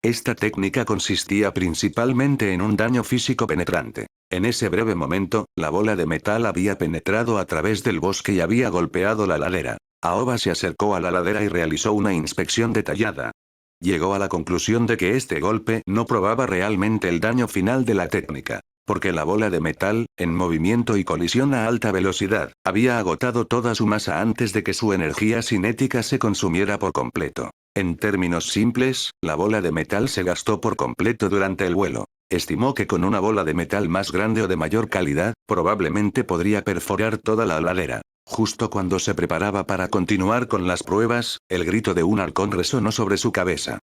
Esta técnica consistía principalmente en un daño físico penetrante. En ese breve momento, la bola de metal había penetrado a través del bosque y había golpeado la ladera. Aoba se acercó a la ladera y realizó una inspección detallada. Llegó a la conclusión de que este golpe no probaba realmente el daño final de la técnica. Porque la bola de metal, en movimiento y colisión a alta velocidad, había agotado toda su masa antes de que su energía cinética se consumiera por completo. En términos simples, la bola de metal se gastó por completo durante el vuelo. Estimó que con una bola de metal más grande o de mayor calidad, probablemente podría perforar toda la ladera. Justo cuando se preparaba para continuar con las pruebas, el grito de un halcón resonó sobre su cabeza.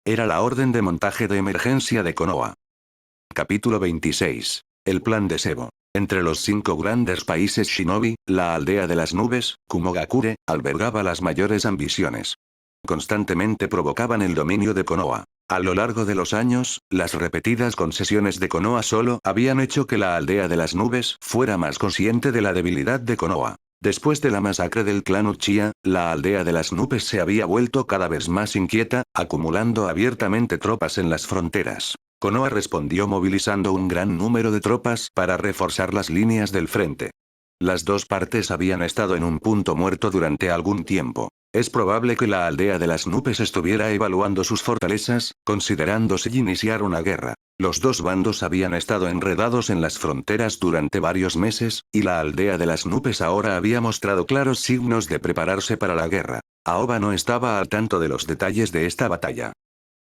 Era la orden de montaje de emergencia de Konoha. Capítulo 26. El plan de Sebo. Entre los 5 grandes países shinobi, la aldea de las nubes, Kumogakure, albergaba las mayores ambiciones. Constantemente provocaban el dominio de Konoha. A lo largo de los años, las repetidas concesiones de Konoha solo habían hecho que la aldea de las nubes fuera más consciente de la debilidad de Konoha. Después de la masacre del clan Uchiha, la aldea de las nubes se había vuelto cada vez más inquieta, acumulando abiertamente tropas en las fronteras. Konoha respondió movilizando un gran número de tropas para reforzar las líneas del frente. Las dos partes habían estado en un punto muerto durante algún tiempo. Es probable que la aldea de las nubes estuviera evaluando sus fortalezas, considerando si iniciar una guerra. Los dos bandos habían estado enredados en las fronteras durante varios meses, y la aldea de las nubes ahora había mostrado claros signos de prepararse para la guerra. Aoba no estaba al tanto de los detalles de esta batalla.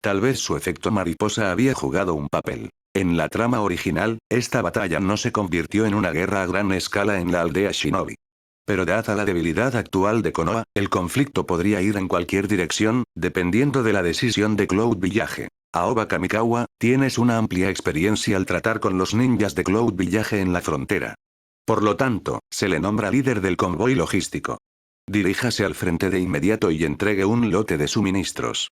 Tal vez su efecto mariposa había jugado un papel. En la trama original, esta batalla no se convirtió en una guerra a gran escala en la aldea Shinobi. Pero dada la debilidad actual de Konoha, el conflicto podría ir en cualquier dirección, dependiendo de la decisión de Cloud Village. Aoba Kamikawa, tienes una amplia experiencia al tratar con los ninjas de Cloud Village en la frontera. Por lo tanto, se le nombra líder del convoy logístico. Diríjase al frente de inmediato y entregue un lote de suministros.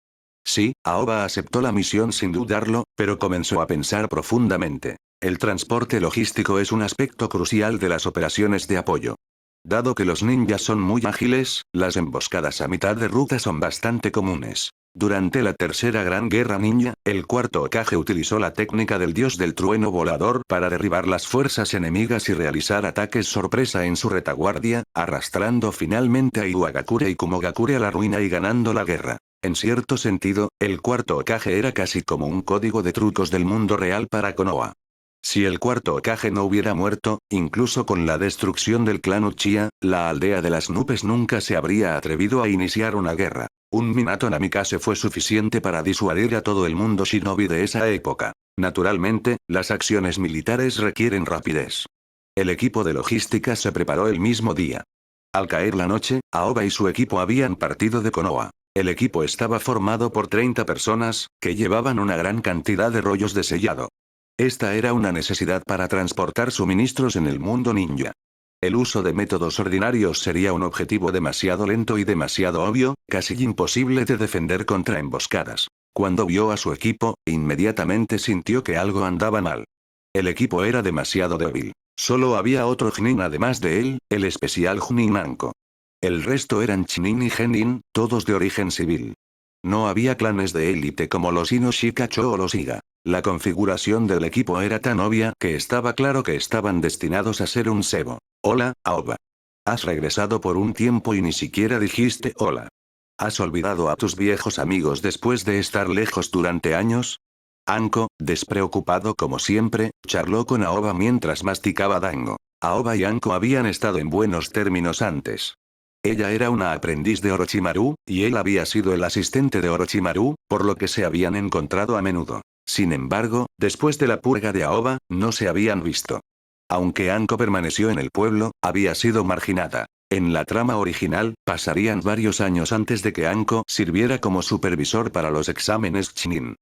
Sí, Aoba aceptó la misión sin dudarlo, pero comenzó a pensar profundamente. El transporte logístico es un aspecto crucial de las operaciones de apoyo. Dado que los ninjas son muy ágiles, las emboscadas a mitad de ruta son bastante comunes. Durante la tercera gran guerra ninja, el cuarto Hokage utilizó la técnica del dios del trueno volador para derribar las fuerzas enemigas y realizar ataques sorpresa en su retaguardia, arrastrando finalmente a Iwagakure y Kumogakure a la ruina y ganando la guerra. En cierto sentido, el cuarto Hokage era casi como un código de trucos del mundo real para Konoha. Si el cuarto Hokage no hubiera muerto, incluso con la destrucción del clan Uchiha, la aldea de las nubes nunca se habría atrevido a iniciar una guerra. Un Minato Namikaze fue suficiente para disuadir a todo el mundo shinobi de esa época. Naturalmente, las acciones militares requieren rapidez. El equipo de logística se preparó el mismo día. Al caer la noche, Aoba y su equipo habían partido de Konoha. El equipo estaba formado por 30 personas, que llevaban una gran cantidad de rollos de sellado. Esta era una necesidad para transportar suministros en el mundo ninja. El uso de métodos ordinarios sería un objetivo demasiado lento y demasiado obvio, casi imposible de defender contra emboscadas. Cuando vio a su equipo, inmediatamente sintió que algo andaba mal. El equipo era demasiado débil. Solo había otro Chunin además de él, el especial Chunin Anko. El resto eran Chunin y Genin, todos de origen civil. No había clanes de élite como los Inoshikacho o los Iga. La configuración del equipo era tan obvia que estaba claro que estaban destinados a ser un cebo. Hola, Aoba. Has regresado por un tiempo y ni siquiera dijiste hola. ¿Has olvidado a tus viejos amigos después de estar lejos durante años? Anko, despreocupado como siempre, charló con Aoba mientras masticaba dango. Aoba y Anko habían estado en buenos términos antes. Ella era una aprendiz de Orochimaru, y él había sido el asistente de Orochimaru, por lo que se habían encontrado a menudo. Sin embargo, después de la purga de Aoba, no se habían visto. Aunque Anko permaneció en el pueblo, había sido marginada. En la trama original, pasarían varios años antes de que Anko sirviera como supervisor para los exámenes Chunin.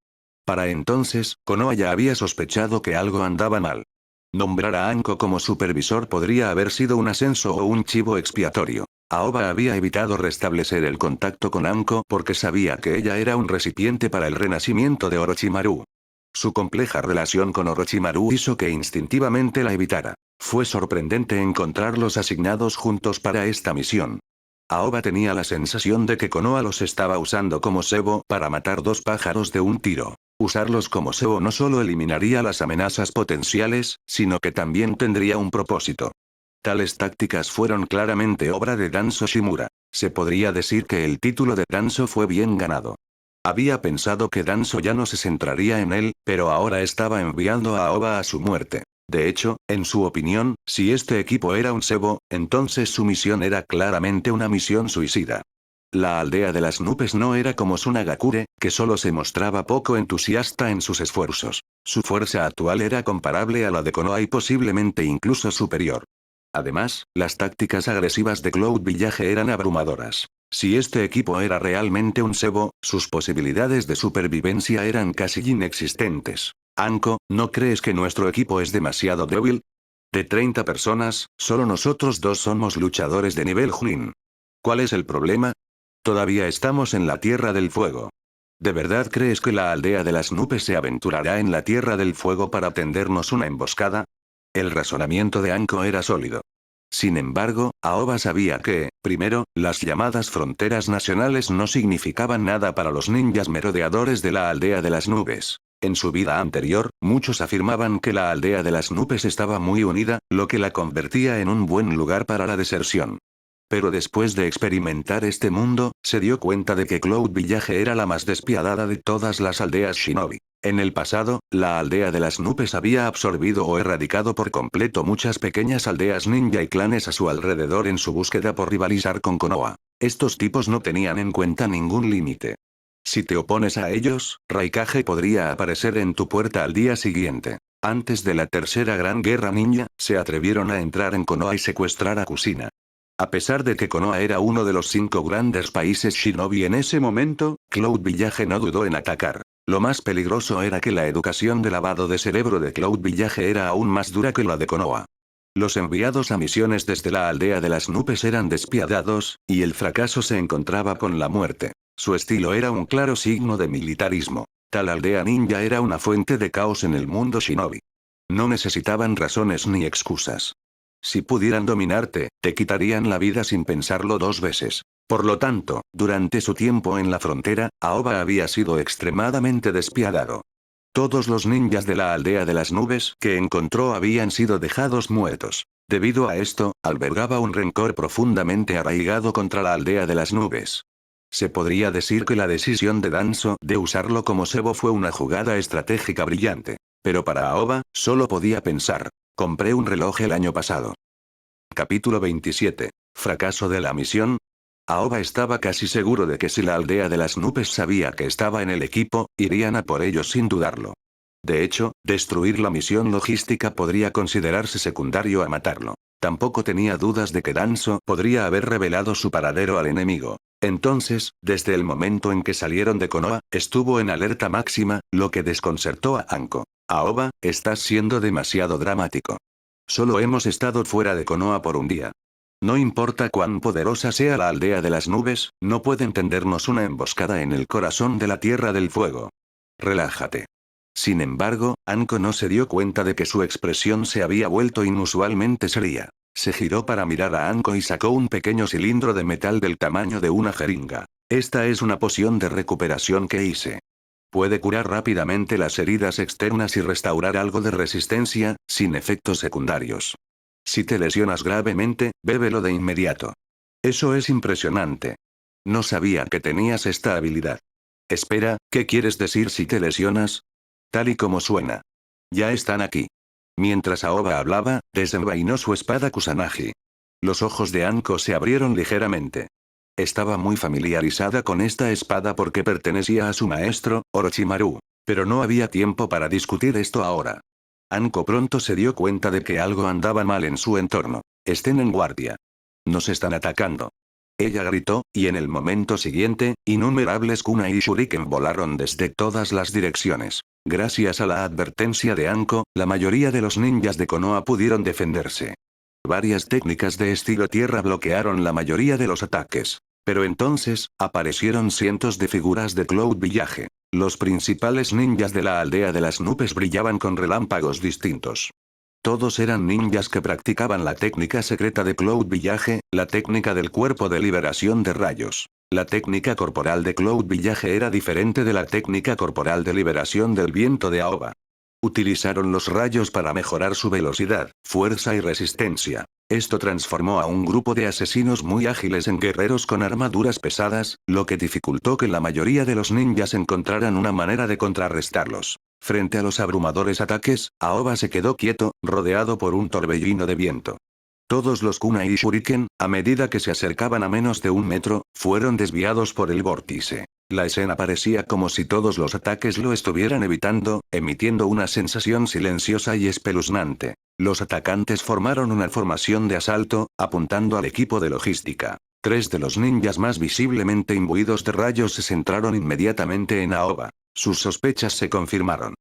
Para entonces, Konoha ya había sospechado que algo andaba mal. Nombrar a Anko como supervisor podría haber sido un ascenso o un chivo expiatorio. Aoba había evitado restablecer el contacto con Anko porque sabía que ella era un recipiente para el renacimiento de Orochimaru. Su compleja relación con Orochimaru hizo que instintivamente la evitara. Fue sorprendente encontrarlos asignados juntos para esta misión. Aoba tenía la sensación de que Konoha los estaba usando como cebo para matar dos pájaros de un tiro. Usarlos como cebo no solo eliminaría las amenazas potenciales, sino que también tendría un propósito. Tales tácticas fueron claramente obra de Danzo Shimura. Se podría decir que el título de Danzo fue bien ganado. Había pensado que Danzo ya no se centraría en él, pero ahora estaba enviando a Aoba a su muerte. De hecho, en su opinión, si este equipo era un cebo, entonces su misión era claramente una misión suicida. La aldea de las nubes no era como Sunagakure, que solo se mostraba poco entusiasta en sus esfuerzos. Su fuerza actual era comparable a la de Konoha y posiblemente incluso superior. Además, las tácticas agresivas de Cloud Village eran abrumadoras. Si este equipo era realmente un cebo, sus posibilidades de supervivencia eran casi inexistentes. Anko, ¿no crees que nuestro equipo es demasiado débil? De 30 personas, solo nosotros dos somos luchadores de nivel Chunin. ¿Cuál es el problema? Todavía estamos en la Tierra del Fuego. ¿De verdad crees que la aldea de las nubes se aventurará en la Tierra del Fuego para tendernos una emboscada? El razonamiento de Anko era sólido. Sin embargo, Aoba sabía que, primero, las llamadas fronteras nacionales no significaban nada para los ninjas merodeadores de la aldea de las nubes. En su vida anterior, muchos afirmaban que la aldea de las nubes estaba muy unida, lo que la convertía en un buen lugar para la deserción. Pero después de experimentar este mundo, se dio cuenta de que Cloud Village era la más despiadada de todas las aldeas shinobi. En el pasado, la aldea de las nubes había absorbido o erradicado por completo muchas pequeñas aldeas ninja y clanes a su alrededor en su búsqueda por rivalizar con Konoha. Estos tipos no tenían en cuenta ningún límite. Si te opones a ellos, Raikage podría aparecer en tu puerta al día siguiente. Antes de la tercera gran guerra ninja, se atrevieron a entrar en Konoha y secuestrar a Kushina. A pesar de que Konoha era uno de los 5 grandes países shinobi en ese momento, Cloud Village no dudó en atacar. Lo más peligroso era que la educación de lavado de cerebro de Cloud Village era aún más dura que la de Konoha. Los enviados a misiones desde la aldea de las nubes eran despiadados, y el fracaso se encontraba con la muerte. Su estilo era un claro signo de militarismo. Tal aldea ninja era una fuente de caos en el mundo shinobi. No necesitaban razones ni excusas. Si pudieran dominarte, te quitarían la vida sin pensarlo 2 veces. Por lo tanto, durante su tiempo en la frontera, Aoba había sido extremadamente despiadado. Todos los ninjas de la aldea de las nubes que encontró habían sido dejados muertos. Debido a esto, albergaba un rencor profundamente arraigado contra la aldea de las nubes. Se podría decir que la decisión de Danzo de usarlo como cebo fue una jugada estratégica brillante. Pero para Aoba, solo podía pensar. Compré un reloj el año pasado. Capítulo 27. Fracaso de la misión. Aoba estaba casi seguro de que si la aldea de las nubes sabía que estaba en el equipo, irían a por ellos sin dudarlo. De hecho, destruir la misión logística podría considerarse secundario a matarlo. Tampoco tenía dudas de que Danzo podría haber revelado su paradero al enemigo. Entonces, desde el momento en que salieron de Konoha, estuvo en alerta máxima, lo que desconcertó a Anko. Aoba, estás siendo demasiado dramático. Solo hemos estado fuera de Konoha por un día. No importa cuán poderosa sea la aldea de las nubes, no pueden tendernos una emboscada en el corazón de la Tierra del Fuego. Relájate. Sin embargo, Anko no se dio cuenta de que su expresión se había vuelto inusualmente seria. Se giró para mirar a Anko y sacó un pequeño cilindro de metal del tamaño de una jeringa. Esta es una poción de recuperación que hice. Puede curar rápidamente las heridas externas y restaurar algo de resistencia, sin efectos secundarios. Si te lesionas gravemente, bébelo de inmediato. Eso es impresionante. No sabía que tenías esta habilidad. Espera, ¿qué quieres decir si te lesionas? Tal y como suena. Ya están aquí. Mientras Aoba hablaba, desenvainó su espada Kusanagi. Los ojos de Anko se abrieron ligeramente. Estaba muy familiarizada con esta espada porque pertenecía a su maestro, Orochimaru. Pero no había tiempo para discutir esto ahora. Anko pronto se dio cuenta de que algo andaba mal en su entorno. Estén en guardia. Nos están atacando. Ella gritó, y en el momento siguiente, innumerables kunai y shuriken volaron desde todas las direcciones. Gracias a la advertencia de Anko, la mayoría de los ninjas de Konoha pudieron defenderse. Varias técnicas de estilo tierra bloquearon la mayoría de los ataques. Pero entonces, aparecieron cientos de figuras de Cloud Village. Los principales ninjas de la aldea de las nubes brillaban con relámpagos distintos. Todos eran ninjas que practicaban la técnica secreta de Cloud Village, la técnica del cuerpo de liberación de rayos. La técnica corporal de Cloud Village era diferente de la técnica corporal de liberación del viento de Aoba. Utilizaron los rayos para mejorar su velocidad, fuerza y resistencia. Esto transformó a un grupo de asesinos muy ágiles en guerreros con armaduras pesadas, lo que dificultó que la mayoría de los ninjas encontraran una manera de contrarrestarlos. Frente a los abrumadores ataques, Aoba se quedó quieto, rodeado por un torbellino de viento. Todos los kunai y shuriken, a medida que se acercaban a menos de 1 metro, fueron desviados por el vórtice. La escena parecía como si todos los ataques lo estuvieran evitando, emitiendo una sensación silenciosa y espeluznante. Los atacantes formaron una formación de asalto, apuntando al equipo de logística. 3 de los ninjas más visiblemente imbuidos de rayos se centraron inmediatamente en Aoba. Sus sospechas se confirmaron.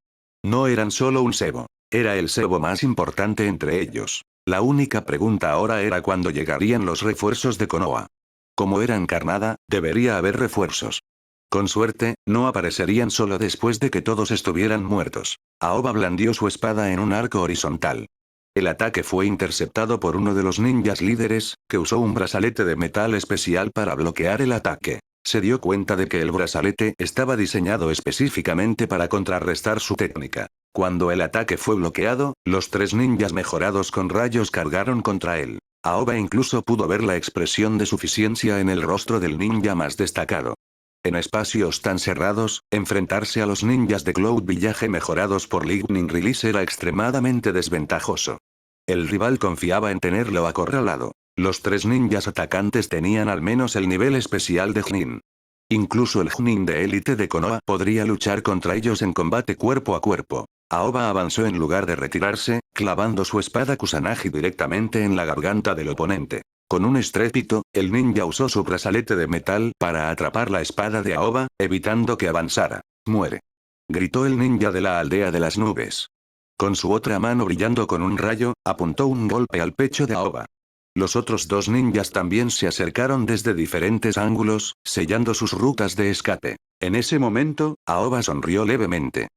No eran solo un cebo. Era el cebo más importante entre ellos. La única pregunta ahora era cuándo llegarían los refuerzos de Konoha. Como era encarnada, debería haber refuerzos. Con suerte, no aparecerían solo después de que todos estuvieran muertos. Aoba blandió su espada en un arco horizontal. El ataque fue interceptado por uno de los ninjas líderes, que usó un brazalete de metal especial para bloquear el ataque. Se dio cuenta de que el brazalete estaba diseñado específicamente para contrarrestar su técnica. Cuando el ataque fue bloqueado, los 3 ninjas mejorados con rayos cargaron contra él. Aoba incluso pudo ver la expresión de suficiencia en el rostro del ninja más destacado. En espacios tan cerrados, enfrentarse a los ninjas de Cloud Village mejorados por Lightning Release era extremadamente desventajoso. El rival confiaba en tenerlo acorralado. Los 3 ninjas atacantes tenían al menos el nivel especial de Chunin. Incluso el Chunin de élite de Konoha podría luchar contra ellos en combate cuerpo a cuerpo. Aoba avanzó en lugar de retirarse, clavando su espada Kusanagi directamente en la garganta del oponente. Con un estrépito, el ninja usó su brazalete de metal para atrapar la espada de Aoba, evitando que avanzara. «Muere», gritó el ninja de la aldea de las nubes. Con su otra mano brillando con un rayo, apuntó un golpe al pecho de Aoba. Los otros 2 ninjas también se acercaron desde diferentes ángulos, sellando sus rutas de escape. En ese momento, Aoba sonrió levemente.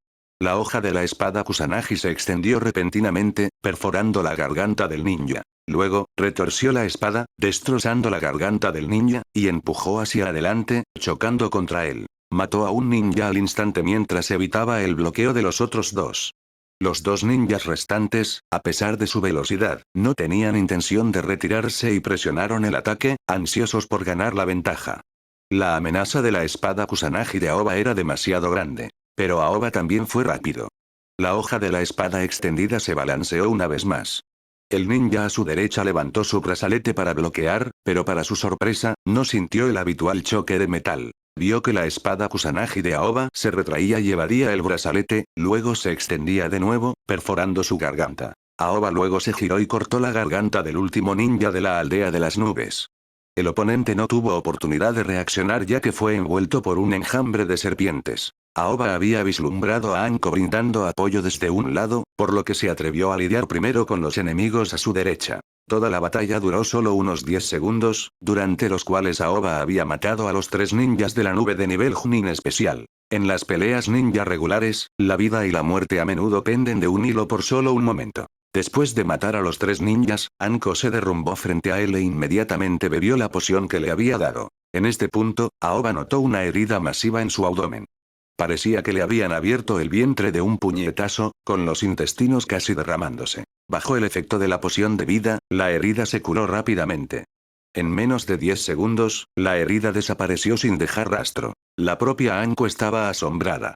La hoja de la espada Kusanagi se extendió repentinamente, perforando la garganta del ninja. Luego, retorció la espada, destrozando la garganta del ninja, y empujó hacia adelante, chocando contra él. Mató a un ninja al instante mientras evitaba el bloqueo de los otros 2. Los 2 ninjas restantes, a pesar de su velocidad, no tenían intención de retirarse y presionaron el ataque, ansiosos por ganar la ventaja. La amenaza de la espada Kusanagi de Aoba era demasiado grande. Pero Aoba también fue rápido. La hoja de la espada extendida se balanceó una vez más. El ninja a su derecha levantó su brazalete para bloquear, pero para su sorpresa, no sintió el habitual choque de metal. Vio que la espada Kusanagi de Aoba se retraía y evadía el brazalete, luego se extendía de nuevo, perforando su garganta. Aoba luego se giró y cortó la garganta del último ninja de la aldea de las nubes. El oponente no tuvo oportunidad de reaccionar ya que fue envuelto por un enjambre de serpientes. Aoba había vislumbrado a Anko brindando apoyo desde un lado, por lo que se atrevió a lidiar primero con los enemigos a su derecha. Toda la batalla duró solo unos 10 segundos, durante los cuales Aoba había matado a los 3 ninjas de la nube de nivel Chunin especial. En las peleas ninja regulares, la vida y la muerte a menudo penden de un hilo por solo un momento. Después de matar a los 3 ninjas, Anko se derrumbó frente a él e inmediatamente bebió la poción que le había dado. En este punto, Aoba notó una herida masiva en su abdomen. Parecía que le habían abierto el vientre de un puñetazo, con los intestinos casi derramándose. Bajo el efecto de la poción de vida, la herida se curó rápidamente. En menos de 10 segundos, la herida desapareció sin dejar rastro. La propia Anko estaba asombrada.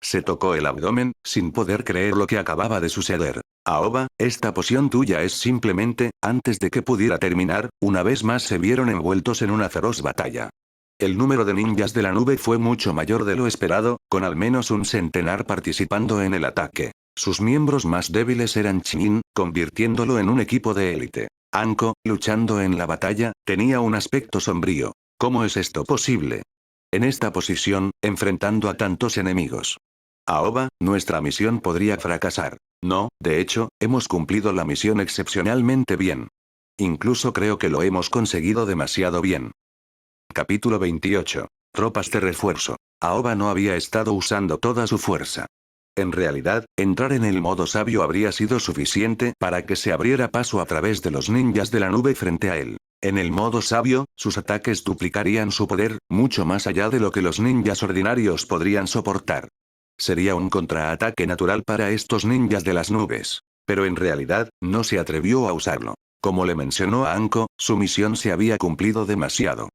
Se tocó el abdomen, sin poder creer lo que acababa de suceder. Aoba, esta poción tuya es simplemente, antes de que pudiera terminar, una vez más se vieron envueltos en una feroz batalla. El número de ninjas de la nube fue mucho mayor de lo esperado, con al menos un centenar participando en el ataque. Sus miembros más débiles eran Chunin, convirtiéndolo en un equipo de élite. Anko, luchando en la batalla, tenía un aspecto sombrío. ¿Cómo es esto posible? En esta posición, enfrentando a tantos enemigos. Aoba, nuestra misión podría fracasar. No, de hecho, hemos cumplido la misión excepcionalmente bien. Incluso creo que lo hemos conseguido demasiado bien. Capítulo 28. Tropas de refuerzo. Aoba no había estado usando toda su fuerza. En realidad, entrar en el modo sabio habría sido suficiente para que se abriera paso a través de los ninjas de la nube frente a él. En el modo sabio, sus ataques duplicarían su poder, mucho más allá de lo que los ninjas ordinarios podrían soportar. Sería un contraataque natural para estos ninjas de las nubes. Pero en realidad, no se atrevió a usarlo. Como le mencionó a Anko, su misión se había cumplido demasiado.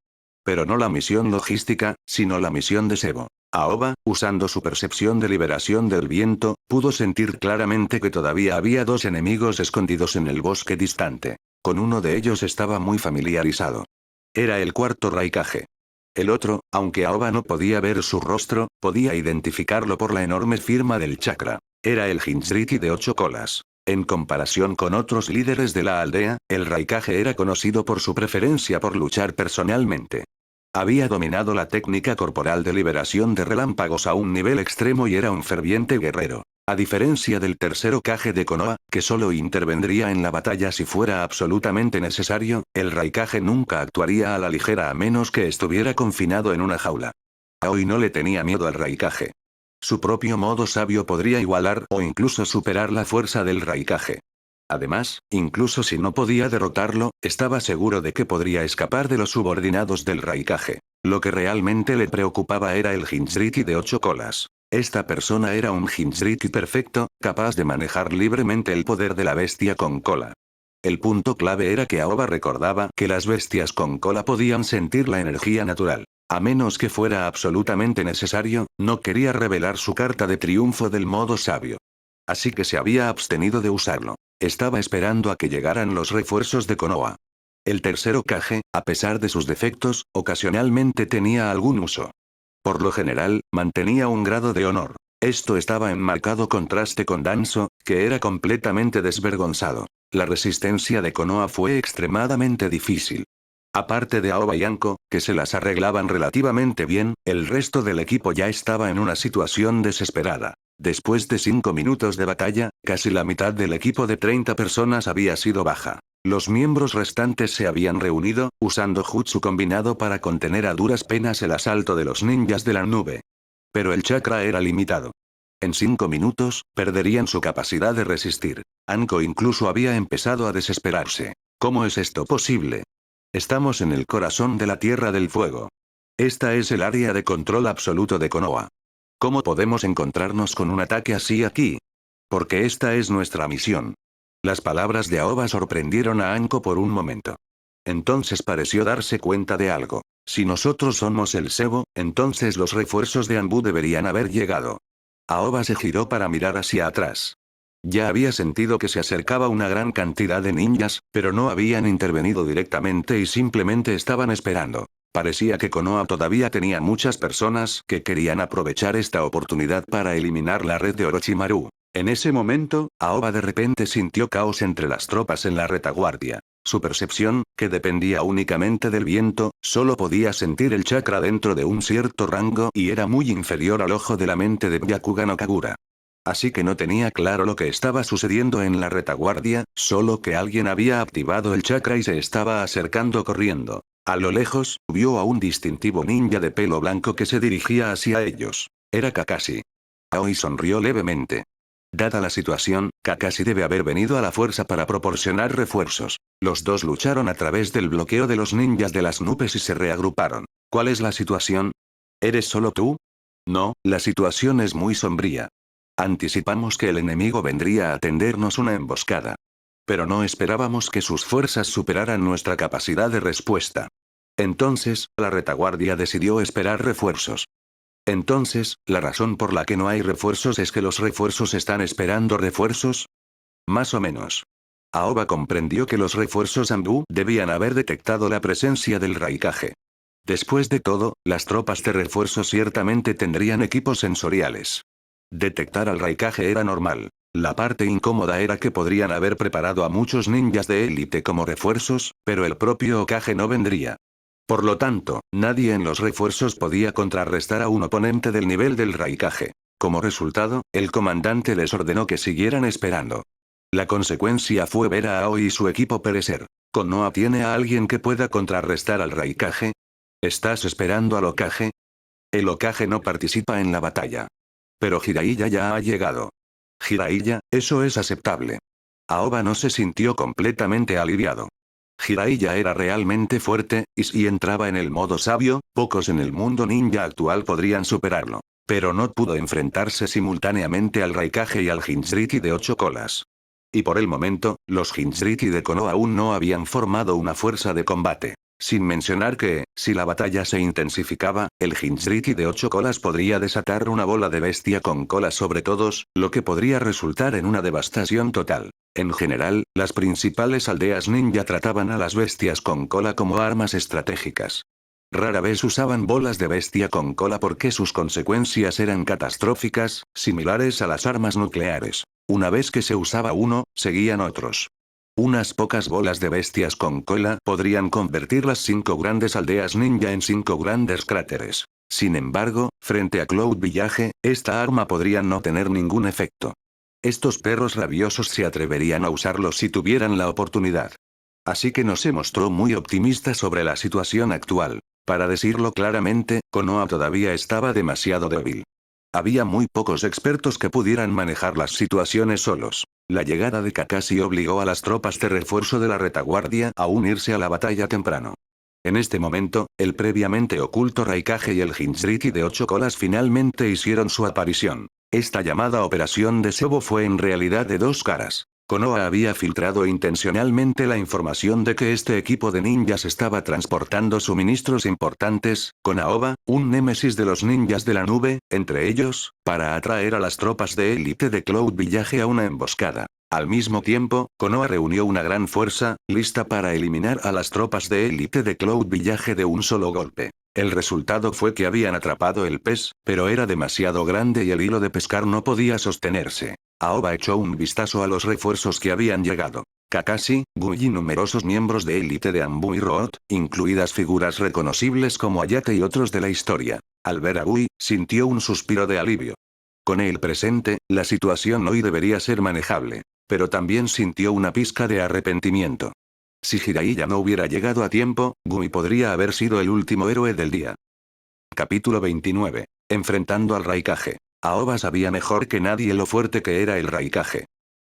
Pero no la misión logística, sino la misión de cebo. Aoba, usando su percepción de liberación del viento, pudo sentir claramente que todavía había dos enemigos escondidos en el bosque distante. Con uno de ellos estaba muy familiarizado. Era el cuarto Raikage. El otro, aunque Aoba no podía ver su rostro, podía identificarlo por la enorme firma del chakra. Era el Jinchuriki de 8 colas. En comparación con otros líderes de la aldea, el Raikage era conocido por su preferencia por luchar personalmente. Había dominado la técnica corporal de liberación de relámpagos a un nivel extremo y era un ferviente guerrero. A diferencia del tercer Hokage de Konoha, que solo intervendría en la batalla si fuera absolutamente necesario, el Raikage nunca actuaría a la ligera a menos que estuviera confinado en una jaula. Aoi no le tenía miedo al Raikage. Su propio modo sabio podría igualar o incluso superar la fuerza del Raikage. Además, incluso si no podía derrotarlo, estaba seguro de que podría escapar de los subordinados del Raikage. Lo que realmente le preocupaba era el Jinchuriki de 8 colas. Esta persona era un Jinchuriki perfecto, capaz de manejar libremente el poder de la bestia con cola. El punto clave era que Aoba recordaba que las bestias con cola podían sentir la energía natural. A menos que fuera absolutamente necesario, no quería revelar su carta de triunfo del modo sabio. Así que se había abstenido de usarlo. Estaba esperando a que llegaran los refuerzos de Konoha. El tercer Hokage, a pesar de sus defectos, ocasionalmente tenía algún uso. Por lo general, mantenía un grado de honor. Esto estaba en marcado contraste con Danzo, que era completamente desvergonzado. La resistencia de Konoha fue extremadamente difícil. Aparte de Aoba y Anko, que se las arreglaban relativamente bien, el resto del equipo ya estaba en una situación desesperada. Después de 5 minutos de batalla, casi la mitad del equipo de 30 personas había sido baja. Los miembros restantes se habían reunido, usando jutsu combinado para contener a duras penas el asalto de los ninjas de la nube. Pero el chakra era limitado. En 5 minutos, perderían su capacidad de resistir. Anko incluso había empezado a desesperarse. ¿Cómo es esto posible? Estamos en el corazón de la Tierra del Fuego. Esta es el área de control absoluto de Konoha. ¿Cómo podemos encontrarnos con un ataque así aquí? Porque esta es nuestra misión. Las palabras de Aoba sorprendieron a Anko por un momento. Entonces pareció darse cuenta de algo. Si nosotros somos el Sebo, entonces los refuerzos de Anbu deberían haber llegado. Aoba se giró para mirar hacia atrás. Ya había sentido que se acercaba una gran cantidad de ninjas, pero no habían intervenido directamente y simplemente estaban esperando. Parecía que Konoha todavía tenía muchas personas que querían aprovechar esta oportunidad para eliminar la red de Orochimaru. En ese momento, Aoba de repente sintió caos entre las tropas en la retaguardia. Su percepción, que dependía únicamente del viento, solo podía sentir el chakra dentro de un cierto rango y era muy inferior al ojo de la mente de Byakugan no Kagura. Así que no tenía claro lo que estaba sucediendo en la retaguardia, solo que alguien había activado el chakra y se estaba acercando corriendo. A lo lejos, vio a un distintivo ninja de pelo blanco que se dirigía hacia ellos. Era Kakashi. Aoi sonrió levemente. Dada la situación, Kakashi debe haber venido a la fuerza para proporcionar refuerzos. Los dos lucharon a través del bloqueo de los ninjas de las nubes y se reagruparon. ¿Cuál es la situación? ¿Eres solo tú? No, la situación es muy sombría. Anticipamos que el enemigo vendría a tendernos una emboscada. Pero no esperábamos que sus fuerzas superaran nuestra capacidad de respuesta. Entonces, la retaguardia decidió esperar refuerzos. Entonces, ¿la razón por la que no hay refuerzos es que los refuerzos están esperando refuerzos? Más o menos. Aoba comprendió que los refuerzos Anbu debían haber detectado la presencia del Raikage. Después de todo, las tropas de refuerzo ciertamente tendrían equipos sensoriales. Detectar al Raikage era normal. La parte incómoda era que podrían haber preparado a muchos ninjas de élite como refuerzos, pero el propio Hokage no vendría. Por lo tanto, nadie en los refuerzos podía contrarrestar a un oponente del nivel del Raikage. Como resultado, el comandante les ordenó que siguieran esperando. La consecuencia fue ver a Aoi y su equipo perecer. ¿Konoha tiene a alguien que pueda contrarrestar al Raikage? ¿Estás esperando al Hokage? El Hokage no participa en la batalla. Pero Jiraiya ya ha llegado. Jiraiya, eso es aceptable. Aoba no se sintió completamente aliviado. Jiraiya era realmente fuerte, y si entraba en el modo sabio, pocos en el mundo ninja actual podrían superarlo. Pero no pudo enfrentarse simultáneamente al Raikage y al Jinchuriki de 8 colas. Y por el momento, los Jinchuriki de Konoha aún no habían formado una fuerza de combate. Sin mencionar que, si la batalla se intensificaba, el Jinchuriki de 8 colas podría desatar una bola de bestia con colas sobre todos, lo que podría resultar en una devastación total. En general, las principales aldeas ninja trataban a las bestias con cola como armas estratégicas. Rara vez usaban bolas de bestia con cola porque sus consecuencias eran catastróficas, similares a las armas nucleares. Una vez que se usaba uno, seguían otros. Unas pocas bolas de bestias con cola podrían convertir las 5 grandes aldeas ninja en 5 grandes cráteres. Sin embargo, frente a Cloud Village, esta arma podría no tener ningún efecto. Estos perros rabiosos se atreverían a usarlo si tuvieran la oportunidad. Así que no se mostró muy optimista sobre la situación actual. Para decirlo claramente, Konoha todavía estaba demasiado débil. Había muy pocos expertos que pudieran manejar las situaciones solos. La llegada de Kakashi obligó a las tropas de refuerzo de la retaguardia a unirse a la batalla temprano. En este momento, el previamente oculto Raikage y el Jinchuriki de 8 colas finalmente hicieron su aparición. Esta llamada Operación de Shobo fue en realidad de 2 caras. Konoha había filtrado intencionalmente la información de que este equipo de ninjas estaba transportando suministros importantes, con Aoba, un némesis de los ninjas de la nube, entre ellos, para atraer a las tropas de élite de Cloud Village a una emboscada. Al mismo tiempo, Konoha reunió una gran fuerza, lista para eliminar a las tropas de élite de Cloud Village de un solo golpe. El resultado fue que habían atrapado el pez, pero era demasiado grande y el hilo de pescar no podía sostenerse. Aoba echó un vistazo a los refuerzos que habían llegado. Kakashi, Guy y numerosos miembros de élite de Anbu y Root, incluidas figuras reconocibles como Ayate y otros de la historia. Al ver a Guy, sintió un suspiro de alivio. Con él presente, la situación hoy debería ser manejable. Pero también sintió una pizca de arrepentimiento. Si Jiraiya no hubiera llegado a tiempo, Guy podría haber sido el último héroe del día. Capítulo 29. Enfrentando al Raikage. Aoba sabía mejor que nadie lo fuerte que era el Raikage.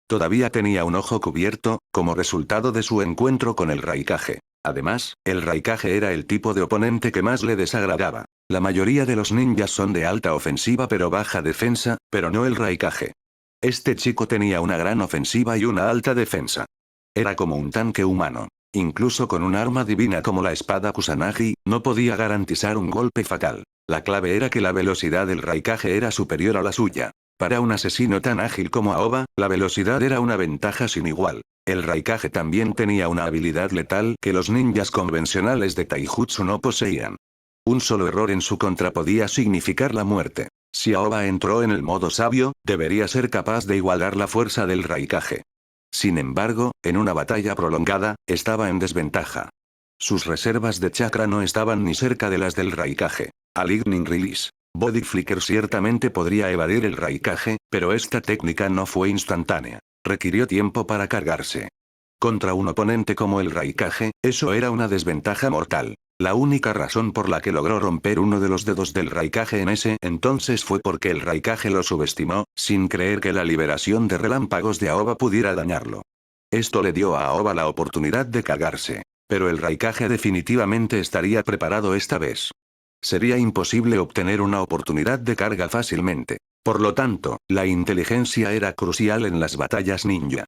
Todavía tenía un ojo cubierto, como resultado de su encuentro con el Raikage. Además, el Raikage era el tipo de oponente que más le desagradaba. La mayoría de los ninjas son de alta ofensiva pero baja defensa, pero no el Raikage. Este chico tenía una gran ofensiva y una alta defensa. Era como un tanque humano. Incluso con un arma divina como la espada Kusanagi, no podía garantizar un golpe fatal. La clave era que la velocidad del Raikage era superior a la suya. Para un asesino tan ágil como Aoba, la velocidad era una ventaja sin igual. El Raikage también tenía una habilidad letal que los ninjas convencionales de Taijutsu no poseían. Un solo error en su contra podía significar la muerte. Si Aoba entró en el modo sabio, debería ser capaz de igualar la fuerza del Raikage. Sin embargo, en una batalla prolongada, estaba en desventaja. Sus reservas de chakra no estaban ni cerca de las del Raikage. Al Lightning Release, Body Flicker ciertamente podría evadir el Raikage, pero esta técnica no fue instantánea. Requirió tiempo para cargarse. Contra un oponente como el Raikage, eso era una desventaja mortal. La única razón por la que logró romper uno de los dedos del Raikage en ese entonces fue porque el Raikage lo subestimó, sin creer que la liberación de relámpagos de Aoba pudiera dañarlo. Esto le dio a Aoba la oportunidad de cagarse. Pero el Raikage definitivamente estaría preparado esta vez. Sería imposible obtener una oportunidad de carga fácilmente. Por lo tanto, la inteligencia era crucial en las batallas ninja.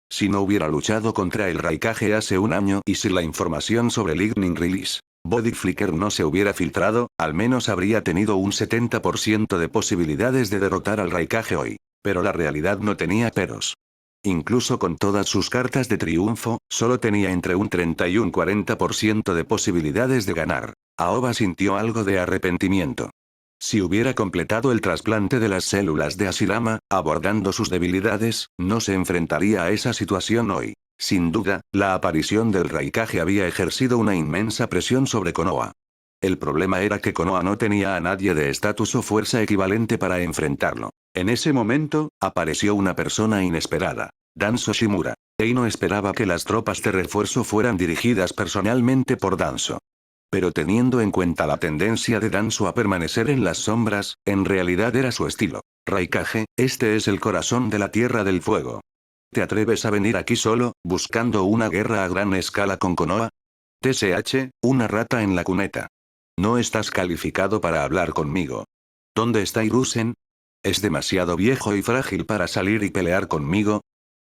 Si no hubiera luchado contra el Raikage hace un año y si la información sobre Lightning Release, Body Flicker no se hubiera filtrado, al menos habría tenido un 70% de posibilidades de derrotar al Raikage hoy. Pero la realidad no tenía peros. Incluso con todas sus cartas de triunfo, solo tenía entre un 30 y un 40% de posibilidades de ganar. Aoba sintió algo de arrepentimiento. Si hubiera completado el trasplante de las células de Hashirama, abordando sus debilidades, no se enfrentaría a esa situación hoy. Sin duda, la aparición del Raikage había ejercido una inmensa presión sobre Konoha. El problema era que Konoha no tenía a nadie de estatus o fuerza equivalente para enfrentarlo. En ese momento, apareció una persona inesperada. Danzo Shimura. Eino esperaba que las tropas de refuerzo fueran dirigidas personalmente por Danzo. Pero teniendo en cuenta la tendencia de Danzo a permanecer en las sombras, en realidad era su estilo. Raikage, este es el corazón de la Tierra del Fuego. ¿Te atreves a venir aquí solo, buscando una guerra a gran escala con Konoha? TSH, una rata en la cuneta. No estás calificado para hablar conmigo. ¿Dónde está Hiruzen? ¿Es demasiado viejo y frágil para salir y pelear conmigo?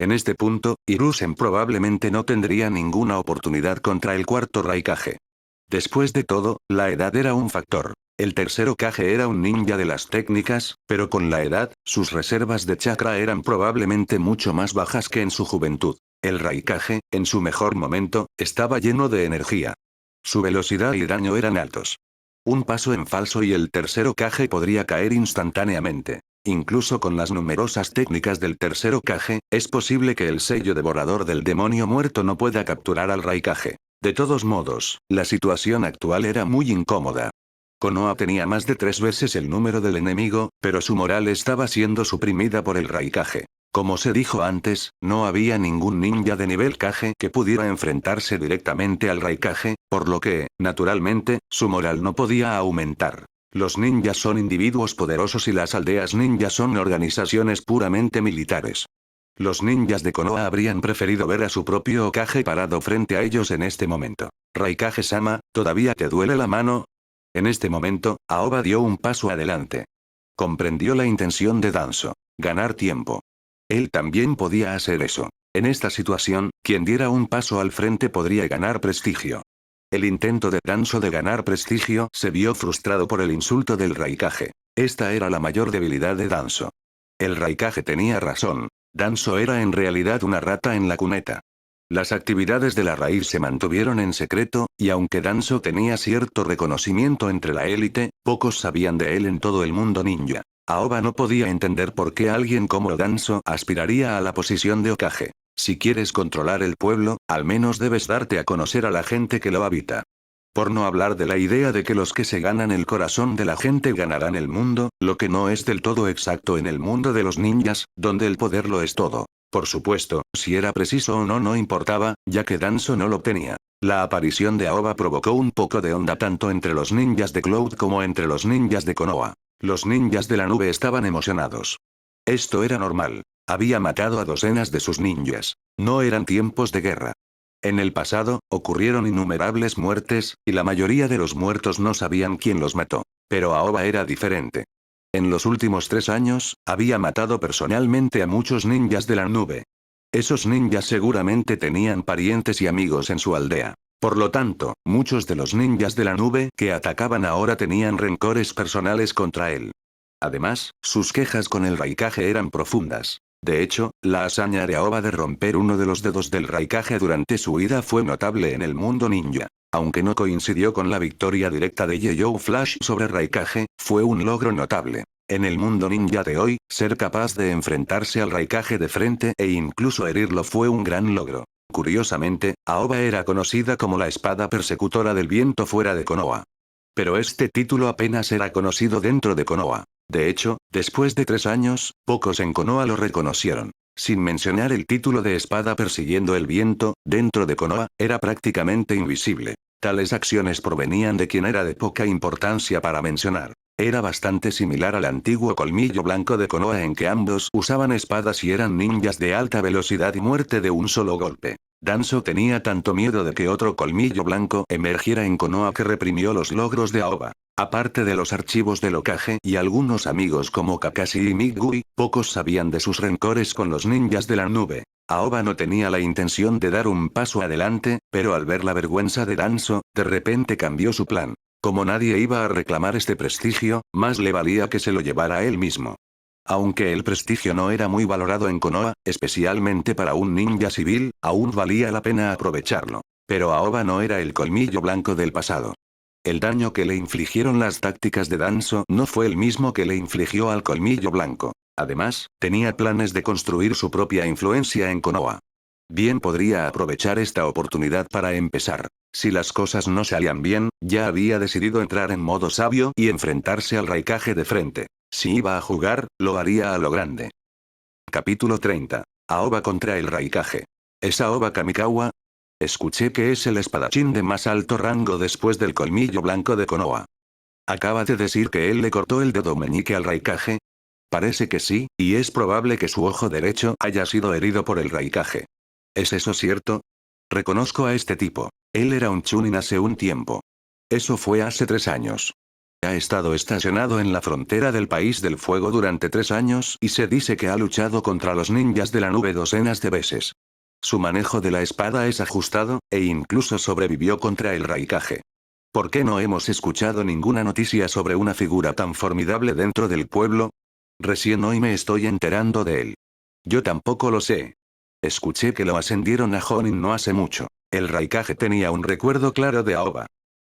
En este punto, Hiruzen probablemente no tendría ninguna oportunidad contra el cuarto Raikage. Después de todo, la edad era un factor. El tercer Hokage era un ninja de las técnicas, pero con la edad, sus reservas de chakra eran probablemente mucho más bajas que en su juventud. El Raikage, en su mejor momento, estaba lleno de energía. Su velocidad y daño eran altos. Un paso en falso y el tercer Hokage podría caer instantáneamente. Incluso con las numerosas técnicas del tercer Hokage, es posible que el sello devorador del demonio muerto no pueda capturar al Raikage. De todos modos, la situación actual era muy incómoda. Konoha tenía más de 3 veces el número del enemigo, pero su moral estaba siendo suprimida por el Raikage. Como se dijo antes, no había ningún ninja de nivel Kage que pudiera enfrentarse directamente al Raikage, por lo que, naturalmente, su moral no podía aumentar. Los ninjas son individuos poderosos y las aldeas ninjas son organizaciones puramente militares. Los ninjas de Konoha habrían preferido ver a su propio Hokage parado frente a ellos en este momento. Raikage-sama, ¿todavía te duele la mano? En este momento, Aoba dio un paso adelante. Comprendió la intención de Danzo. Ganar tiempo. Él también podía hacer eso. En esta situación, quien diera un paso al frente podría ganar prestigio. El intento de Danzo de ganar prestigio se vio frustrado por el insulto del Raikage. Esta era la mayor debilidad de Danzo. El Raikage tenía razón. Danzo era en realidad una rata en la cuneta. Las actividades de la raíz se mantuvieron en secreto, y aunque Danzo tenía cierto reconocimiento entre la élite, pocos sabían de él en todo el mundo ninja. Aoba no podía entender por qué alguien como Danzo aspiraría a la posición de Hokage. Si quieres controlar el pueblo, al menos debes darte a conocer a la gente que lo habita. Por no hablar de la idea de que los que se ganan el corazón de la gente ganarán el mundo, lo que no es del todo exacto en el mundo de los ninjas, donde el poder lo es todo. Por supuesto, si era preciso o no importaba, ya que Danzo no lo tenía. La aparición de Aoba provocó un poco de onda tanto entre los ninjas de Cloud como entre los ninjas de Konoha. Los ninjas de la nube estaban emocionados. Esto era normal. Había matado a docenas de sus ninjas. No eran tiempos de guerra. En el pasado, ocurrieron innumerables muertes, y la mayoría de los muertos no sabían quién los mató. Pero Aoba era diferente. En los últimos 3 años, había matado personalmente a muchos ninjas de la nube. Esos ninjas seguramente tenían parientes y amigos en su aldea. Por lo tanto, muchos de los ninjas de la nube que atacaban ahora tenían rencores personales contra él. Además, sus quejas con el Raikage eran profundas. De hecho, la hazaña de Aoba de romper uno de los dedos del Raikage durante su huida fue notable en el mundo ninja. Aunque no coincidió con la victoria directa de Yellow Flash sobre Raikage, fue un logro notable. En el mundo ninja de hoy, ser capaz de enfrentarse al Raikage de frente e incluso herirlo fue un gran logro. Curiosamente, Aoba era conocida como la espada persecutora del viento fuera de Konoha. Pero este título apenas era conocido dentro de Konoha. De hecho, después de 3 años, pocos en Konoha lo reconocieron. Sin mencionar el título de espada persiguiendo el viento, dentro de Konoha, era prácticamente invisible. Tales acciones provenían de quien era de poca importancia para mencionar. Era bastante similar al antiguo colmillo blanco de Konoha en que ambos usaban espadas y eran ninjas de alta velocidad y muerte de un solo golpe. Danzo tenía tanto miedo de que otro colmillo blanco emergiera en Konoha que reprimió los logros de Aoba. Aparte de los archivos del Hokage y algunos amigos como Kakashi y Migui, pocos sabían de sus rencores con los ninjas de la nube. Aoba no tenía la intención de dar un paso adelante, pero al ver la vergüenza de Danzo, de repente cambió su plan. Como nadie iba a reclamar este prestigio, más le valía que se lo llevara él mismo. Aunque el prestigio no era muy valorado en Konoha, especialmente para un ninja civil, aún valía la pena aprovecharlo. Pero Aoba no era el colmillo blanco del pasado. El daño que le infligieron las tácticas de Danzo no fue el mismo que le infligió al colmillo blanco. Además, tenía planes de construir su propia influencia en Konoha. Bien podría aprovechar esta oportunidad para empezar. Si las cosas no salían bien, ya había decidido entrar en modo sabio y enfrentarse al Raikage de frente. Si iba a jugar, lo haría a lo grande. Capítulo 30. Aoba contra el Raikage. ¿Es Aoba Kamikawa? Escuché que es el espadachín de más alto rango después del colmillo blanco de Konoha. ¿Acaba de decir que él le cortó el dedo meñique al Raikage? Parece que sí, y es probable que su ojo derecho haya sido herido por el Raikage. ¿Es eso cierto? Reconozco a este tipo. Él era un chunin hace un tiempo. Eso fue hace 3 años. Ha estado estacionado en la frontera del País del Fuego durante 3 años y se dice que ha luchado contra los ninjas de la nube docenas de veces. Su manejo de la espada es ajustado, e incluso sobrevivió contra el Raikage. ¿Por qué no hemos escuchado ninguna noticia sobre una figura tan formidable dentro del pueblo? Recién hoy me estoy enterando de él. Yo tampoco lo sé. Escuché que lo ascendieron a Jonin no hace mucho. El Raikage tenía un recuerdo claro de Aoba.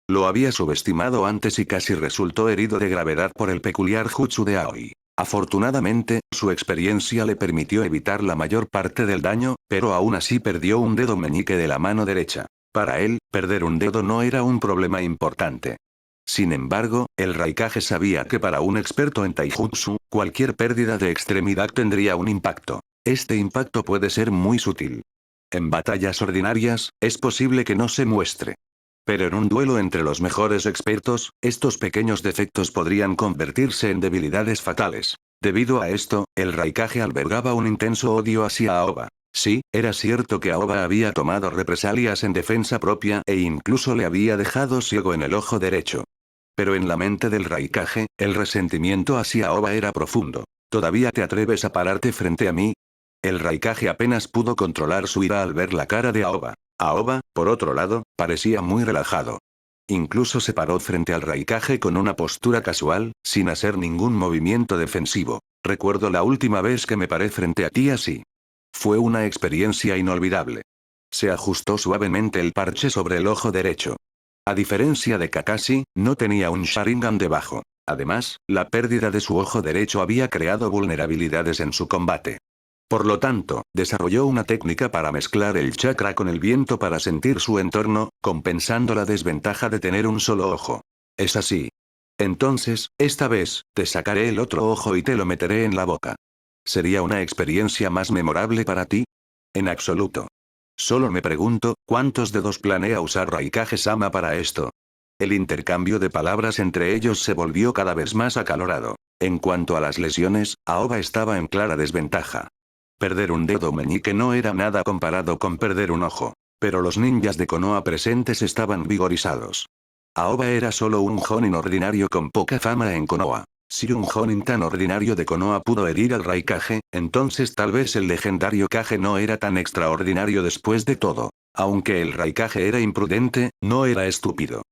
Lo había subestimado antes y casi resultó herido de gravedad por el peculiar jutsu de Aoi. Afortunadamente, su experiencia le permitió evitar la mayor parte del daño, pero aún así perdió un dedo meñique de la mano derecha. Para él, perder un dedo no era un problema importante. Sin embargo, el Raikage sabía que para un experto en taijutsu, cualquier pérdida de extremidad tendría un impacto. Este impacto puede ser muy sutil. En batallas ordinarias, es posible que no se muestre. Pero en un duelo entre los mejores expertos, estos pequeños defectos podrían convertirse en debilidades fatales. Debido a esto, el Raikage albergaba un intenso odio hacia Aoba. Sí, era cierto que Aoba había tomado represalias en defensa propia e incluso le había dejado ciego en el ojo derecho. Pero en la mente del Raikage, el resentimiento hacia Aoba era profundo. ¿Todavía te atreves a pararte frente a mí? El Raikage apenas pudo controlar su ira al ver la cara de Aoba. Aoba, por otro lado, parecía muy relajado. Incluso se paró frente al Raikage con una postura casual, sin hacer ningún movimiento defensivo. Recuerdo la última vez que me paré frente a ti así. Fue una experiencia inolvidable. Se ajustó suavemente el parche sobre el ojo derecho. A diferencia de Kakashi, no tenía un Sharingan debajo. Además, la pérdida de su ojo derecho había creado vulnerabilidades en su combate. Por lo tanto, desarrolló una técnica para mezclar el chakra con el viento para sentir su entorno, compensando la desventaja de tener un solo ojo. ¿Es así? Entonces, esta vez, te sacaré el otro ojo y te lo meteré en la boca. ¿Sería una experiencia más memorable para ti? En absoluto. Solo me pregunto, ¿cuántos dedos planea usar Raikage-sama para esto? El intercambio de palabras entre ellos se volvió cada vez más acalorado. En cuanto a las lesiones, Aoba estaba en clara desventaja. Perder un dedo meñique no era nada comparado con perder un ojo. Pero los ninjas de Konoha presentes estaban vigorizados. Aoba era solo un Jonin ordinario con poca fama en Konoha. Si un Jonin tan ordinario de Konoha pudo herir al Raikage, entonces tal vez el legendario Kage no era tan extraordinario después de todo. Aunque el Raikage era imprudente, no era estúpido.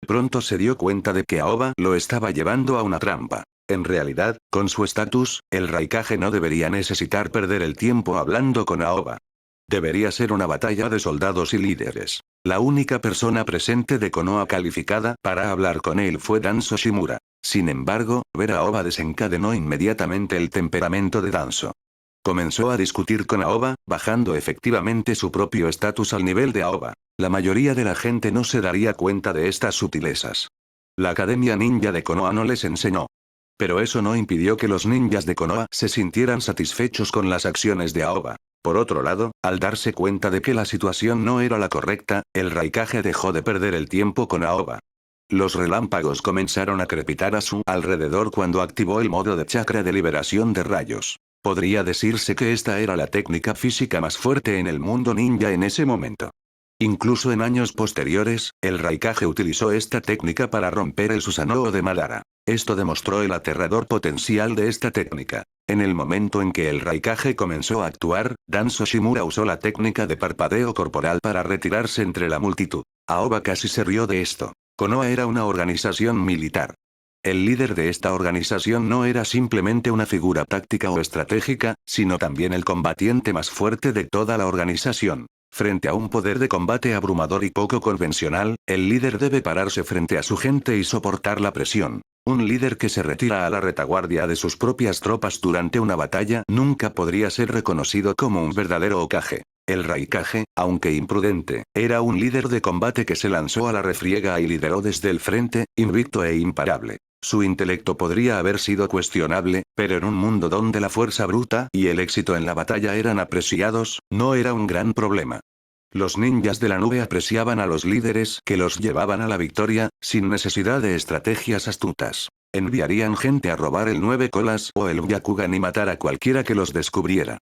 Pronto se dio cuenta de que Aoba lo estaba llevando a una trampa. En realidad, con su estatus, el Raikage no debería necesitar perder el tiempo hablando con Aoba. Debería ser una batalla de soldados y líderes. La única persona presente de Konoha calificada para hablar con él fue Danzo Shimura. Sin embargo, ver a Aoba desencadenó inmediatamente el temperamento de Danzo. Comenzó a discutir con Aoba, bajando efectivamente su propio estatus al nivel de Aoba. La mayoría de la gente no se daría cuenta de estas sutilezas. La Academia Ninja de Konoha no les enseñó. Pero eso no impidió que los ninjas de Konoha se sintieran satisfechos con las acciones de Aoba. Por otro lado, al darse cuenta de que la situación no era la correcta, el Raikage dejó de perder el tiempo con Aoba. Los relámpagos comenzaron a crepitar a su alrededor cuando activó el modo de chakra de liberación de rayos. Podría decirse que esta era la técnica física más fuerte en el mundo ninja en ese momento. Incluso en años posteriores, el Raikage utilizó esta técnica para romper el Susanoo de Madara. Esto demostró el aterrador potencial de esta técnica. En el momento en que el Raikage comenzó a actuar, Danzo Shimura usó la técnica de parpadeo corporal para retirarse entre la multitud. Aoba casi se rió de esto. Konoha era una organización militar. El líder de esta organización no era simplemente una figura táctica o estratégica, sino también el combatiente más fuerte de toda la organización. Frente a un poder de combate abrumador y poco convencional, el líder debe pararse frente a su gente y soportar la presión. Un líder que se retira a la retaguardia de sus propias tropas durante una batalla nunca podría ser reconocido como un verdadero Hokage. El Raikage, aunque imprudente, era un líder de combate que se lanzó a la refriega y lideró desde el frente, invicto e imparable. Su intelecto podría haber sido cuestionable, pero en un mundo donde la fuerza bruta y el éxito en la batalla eran apreciados, no era un gran problema. Los ninjas de la nube apreciaban a los líderes que los llevaban a la victoria, sin necesidad de estrategias astutas. Enviarían gente a robar el 9 colas o el Byakugan y matar a cualquiera que los descubriera.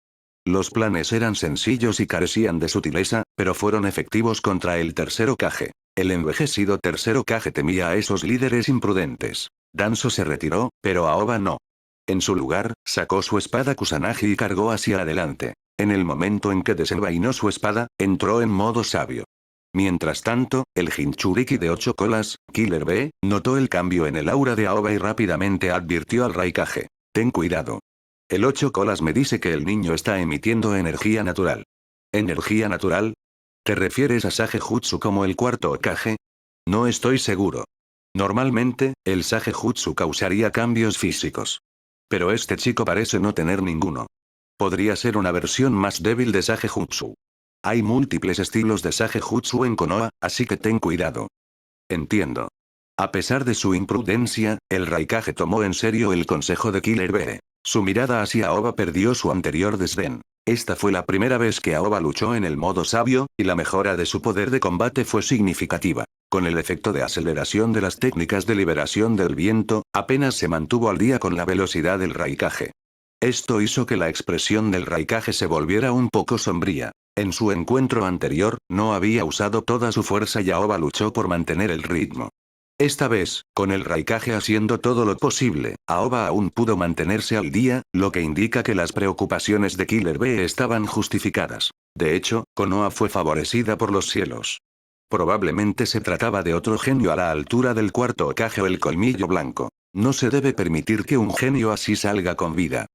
Los planes eran sencillos y carecían de sutileza, pero fueron efectivos contra el tercer Hokage. El envejecido tercer Hokage temía a esos líderes imprudentes. Danzo se retiró, pero Aoba no. En su lugar, sacó su espada Kusanagi y cargó hacia adelante. En el momento en que desenvainó su espada, entró en modo sabio. Mientras tanto, el Jinchuriki de 8 colas, Killer B, notó el cambio en el aura de Aoba y rápidamente advirtió al Raikage. Ten cuidado. El 8 colas me dice que el niño está emitiendo energía natural. ¿Energía natural? ¿Te refieres a Sage Jutsu como el cuarto Hokage? No estoy seguro. Normalmente, el Sage Jutsu causaría cambios físicos. Pero este chico parece no tener ninguno. Podría ser una versión más débil de Sage Jutsu. Hay múltiples estilos de Sage Jutsu en Konoha, así que ten cuidado. Entiendo. A pesar de su imprudencia, el Raikage tomó en serio el consejo de Killer B. Su mirada hacia Aoba perdió su anterior desdén. Esta fue la primera vez que Aoba luchó en el modo sabio, y la mejora de su poder de combate fue significativa. Con el efecto de aceleración de las técnicas de liberación del viento, apenas se mantuvo al día con la velocidad del Raikage. Esto hizo que la expresión del Raikage se volviera un poco sombría. En su encuentro anterior, no había usado toda su fuerza y Aoba luchó por mantener el ritmo. Esta vez, con el Raikage haciendo todo lo posible, Aoba aún pudo mantenerse al día, lo que indica que las preocupaciones de Killer B estaban justificadas. De hecho, Konoha fue favorecida por los cielos. Probablemente se trataba de otro genio a la altura del cuarto Hokage o el colmillo blanco. No se debe permitir que un genio así salga con vida.